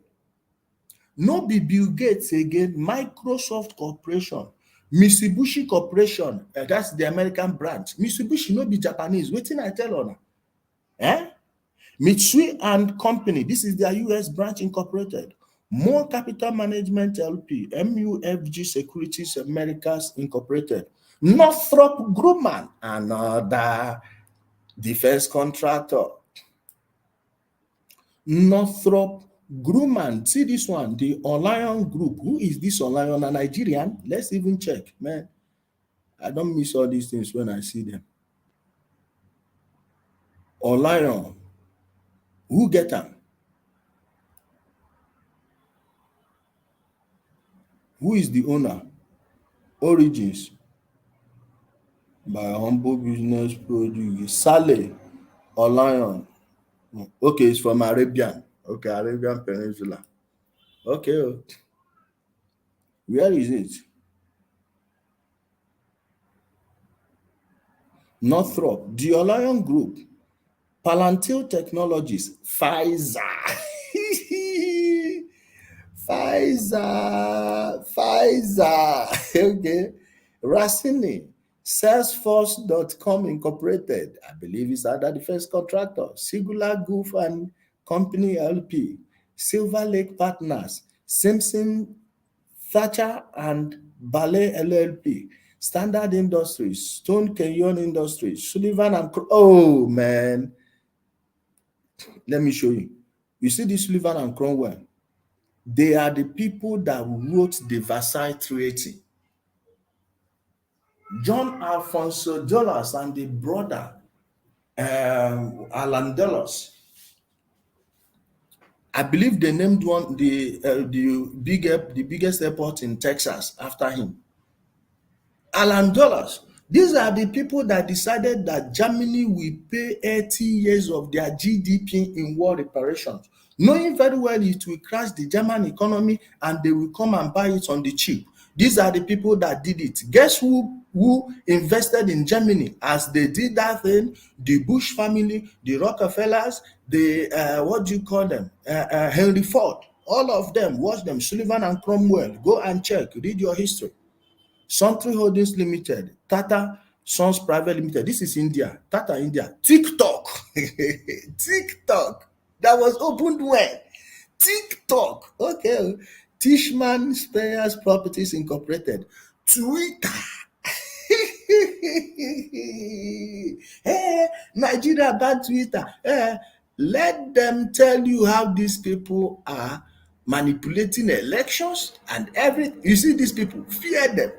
No be Bill Gates again, Microsoft Corporation, Mitsubishi Corporation, that's the American branch. Mitsubishi no be Japanese, wetin I tell una? Mitsui and Company, this is their US branch incorporated. More Capital Management LP, MUFG Securities Americas Incorporated. Northrop Grumman, another defense contractor. Northrop Grumman, see this one, the Orion Group. Who is this Orion? A Nigerian? Let's even check, man. I don't miss all these things when I see them. Orion. Who get them? Who is the owner? Origins. By Humble Business Produce. Saleh Orion. Okay, it's from Arabian. Okay, Arabian Peninsula. Okay. Where is it? Northrop, the Orion Group, Palantir Technologies, Pfizer. Pfizer. Okay. Racine, Salesforce.com Incorporated, I believe it's other defense contractor. Singular Goof and Company LP, Silver Lake Partners, Simpson, Thatcher and Ballet LLP, Standard Industries, Stone Canyon Industries, Sullivan and oh man, let me show you. You see this Sullivan and Cromwell? They are the people that wrote the Versailles Treaty. John Alfonso Dulles and the brother Alan Dulles, I believe they named one the biggest airport in Texas after him. Alan Dulles. These are the people that decided that Germany will pay 80 years of their GDP in war reparations, knowing very well it will crash the German economy and they will come and buy it on the cheap. These are the people that did it. Guess who invested in Germany as they did that thing? The Bush family, the Rockefellers, the what do you call them? Henry Ford. All of them, watch them. Sullivan and Cromwell. Go and check. Read your history. Suntree Holdings Limited, Tata Sons Private Limited. This is India. Tata India. TikTok. TikTok. That was opened when? TikTok. Okay. Tishman Spears Properties Incorporated. Twitter. Hey, Nigeria bad Twitter. Let them tell you how these people are manipulating elections and everything. You see these people, fear them.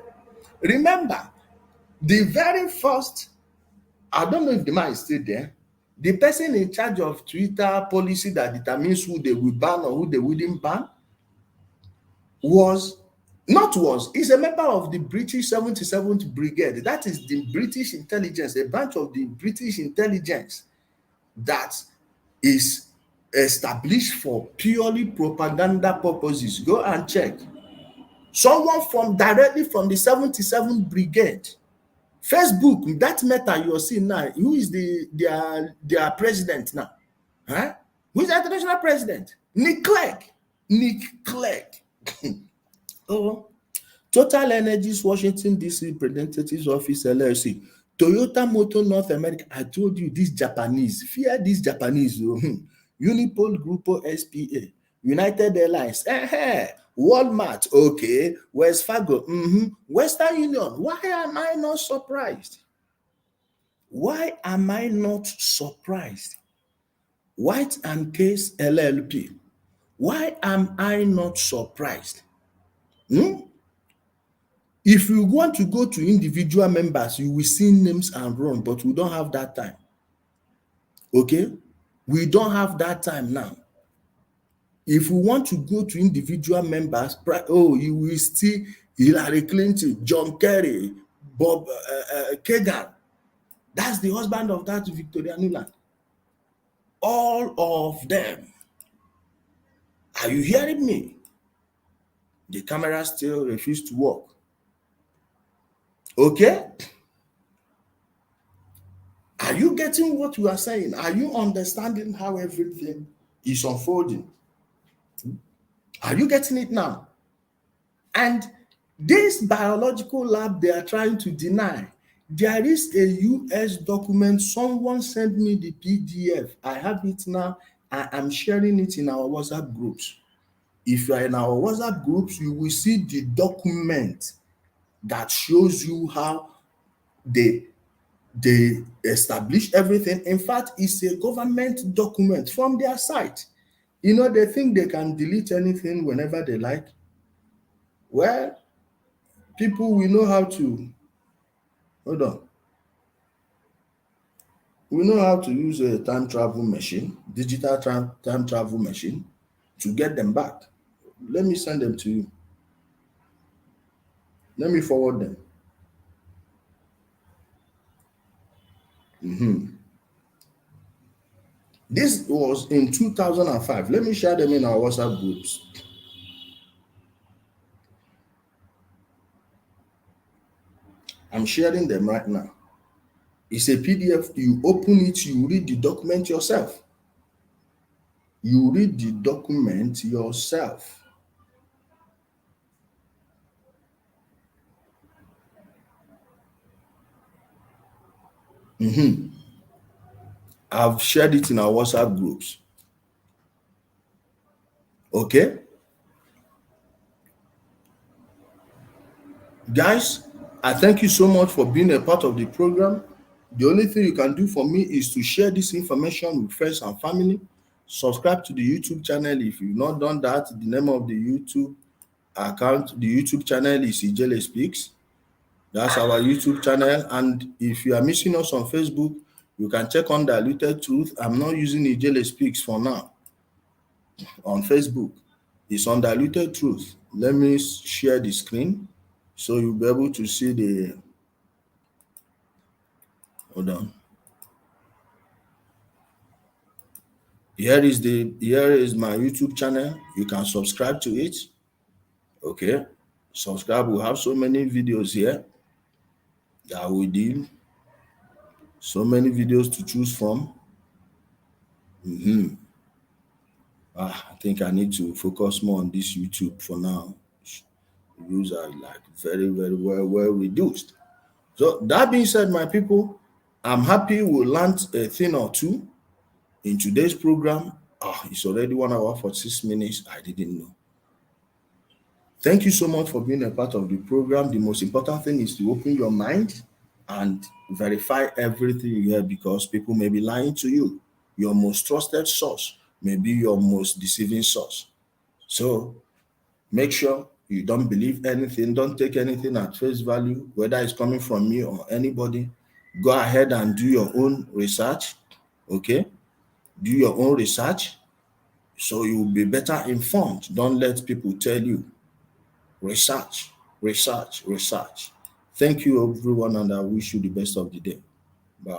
Remember, the very first, I don't know if the man is still there, the person in charge of Twitter policy that determines who they will ban or who they wouldn't ban is a member of the British 77th Brigade. That is the British intelligence, a branch of the British intelligence that is established for purely propaganda purposes. Go and check. Someone directly from the 77th Brigade. Facebook, that Meta you're seeing now, who is their president now? Huh? Who is the international president? Nick Clegg. Oh, Total Energies Washington DC Representatives Office LLC, Toyota Motor North America. I told you these Japanese, fear these Japanese. Unipol Grupo SPA, United Airlines, Walmart, okay, Wells Fargo, Western Union. Why am I not surprised? Why am I not surprised? White and Case LLP. Why am I not surprised? If you want to go to individual members, you will see names and run, but we don't have that time. Okay? We don't have that time now. If we want to go to individual members, you will see Hillary Clinton, John Kerry, Bob Kagan. That's the husband of that Victoria Nuland. All of them. Are you hearing me? The camera still refuses to work. Okay? Are you getting what we are saying? Are you understanding how everything is unfolding? Are you getting it now? And this biological lab they are trying to deny, there is a US document. Someone sent me the PDF. I have it now. I am sharing it in our WhatsApp groups. If you are in our WhatsApp groups, you will see the document that shows you how they establish everything. In fact, it's a government document from their site. You know, they think they can delete anything whenever they like. Well, people will know how to, hold on. We know how to use a time travel machine, digital time travel machine, to get them back. Let me send them to you. Let me forward them. This was in 2005. Let me share them in our WhatsApp groups. I'm sharing them right now. It's a PDF. You open it, you read the document yourself. You read the document yourself. I've shared it in our WhatsApp groups. Okay? Guys, I thank you so much for being a part of the program. The only thing you can do for me is to share this information with friends and family. Subscribe to the YouTube channel if you've not done that. The name of the YouTube account, the YouTube channel is Ijele Speaks. That's our YouTube channel. And if you are missing us on Facebook, you can check Undiluted Truth. I'm not using Ijele Speaks for now on Facebook. It's Undiluted Truth. Let me share the screen so you'll be able to see the... Hold on. Here is my YouTube channel. You can subscribe to it. Okay. Subscribe. We have so many videos here that we did. So many videos to choose from. I think I need to focus more on this YouTube for now. Views are like very, very well reduced. So that being said, my people, I'm happy we learned a thing or two in today's program. It's already 1 hour 46 minutes. I didn't know. Thank you so much for being a part of the program. The most important thing is to open your mind and verify everything you hear, because people may be lying to you. Your most trusted source may be your most deceiving source. So make sure you don't believe anything. Don't take anything at face value, whether it's coming from me or anybody. Go ahead and do your own research. Okay? Do your own research so you'll be better informed. Don't let people tell you. Research, research, research. Thank you, everyone, and I wish you the best of the day. Bye.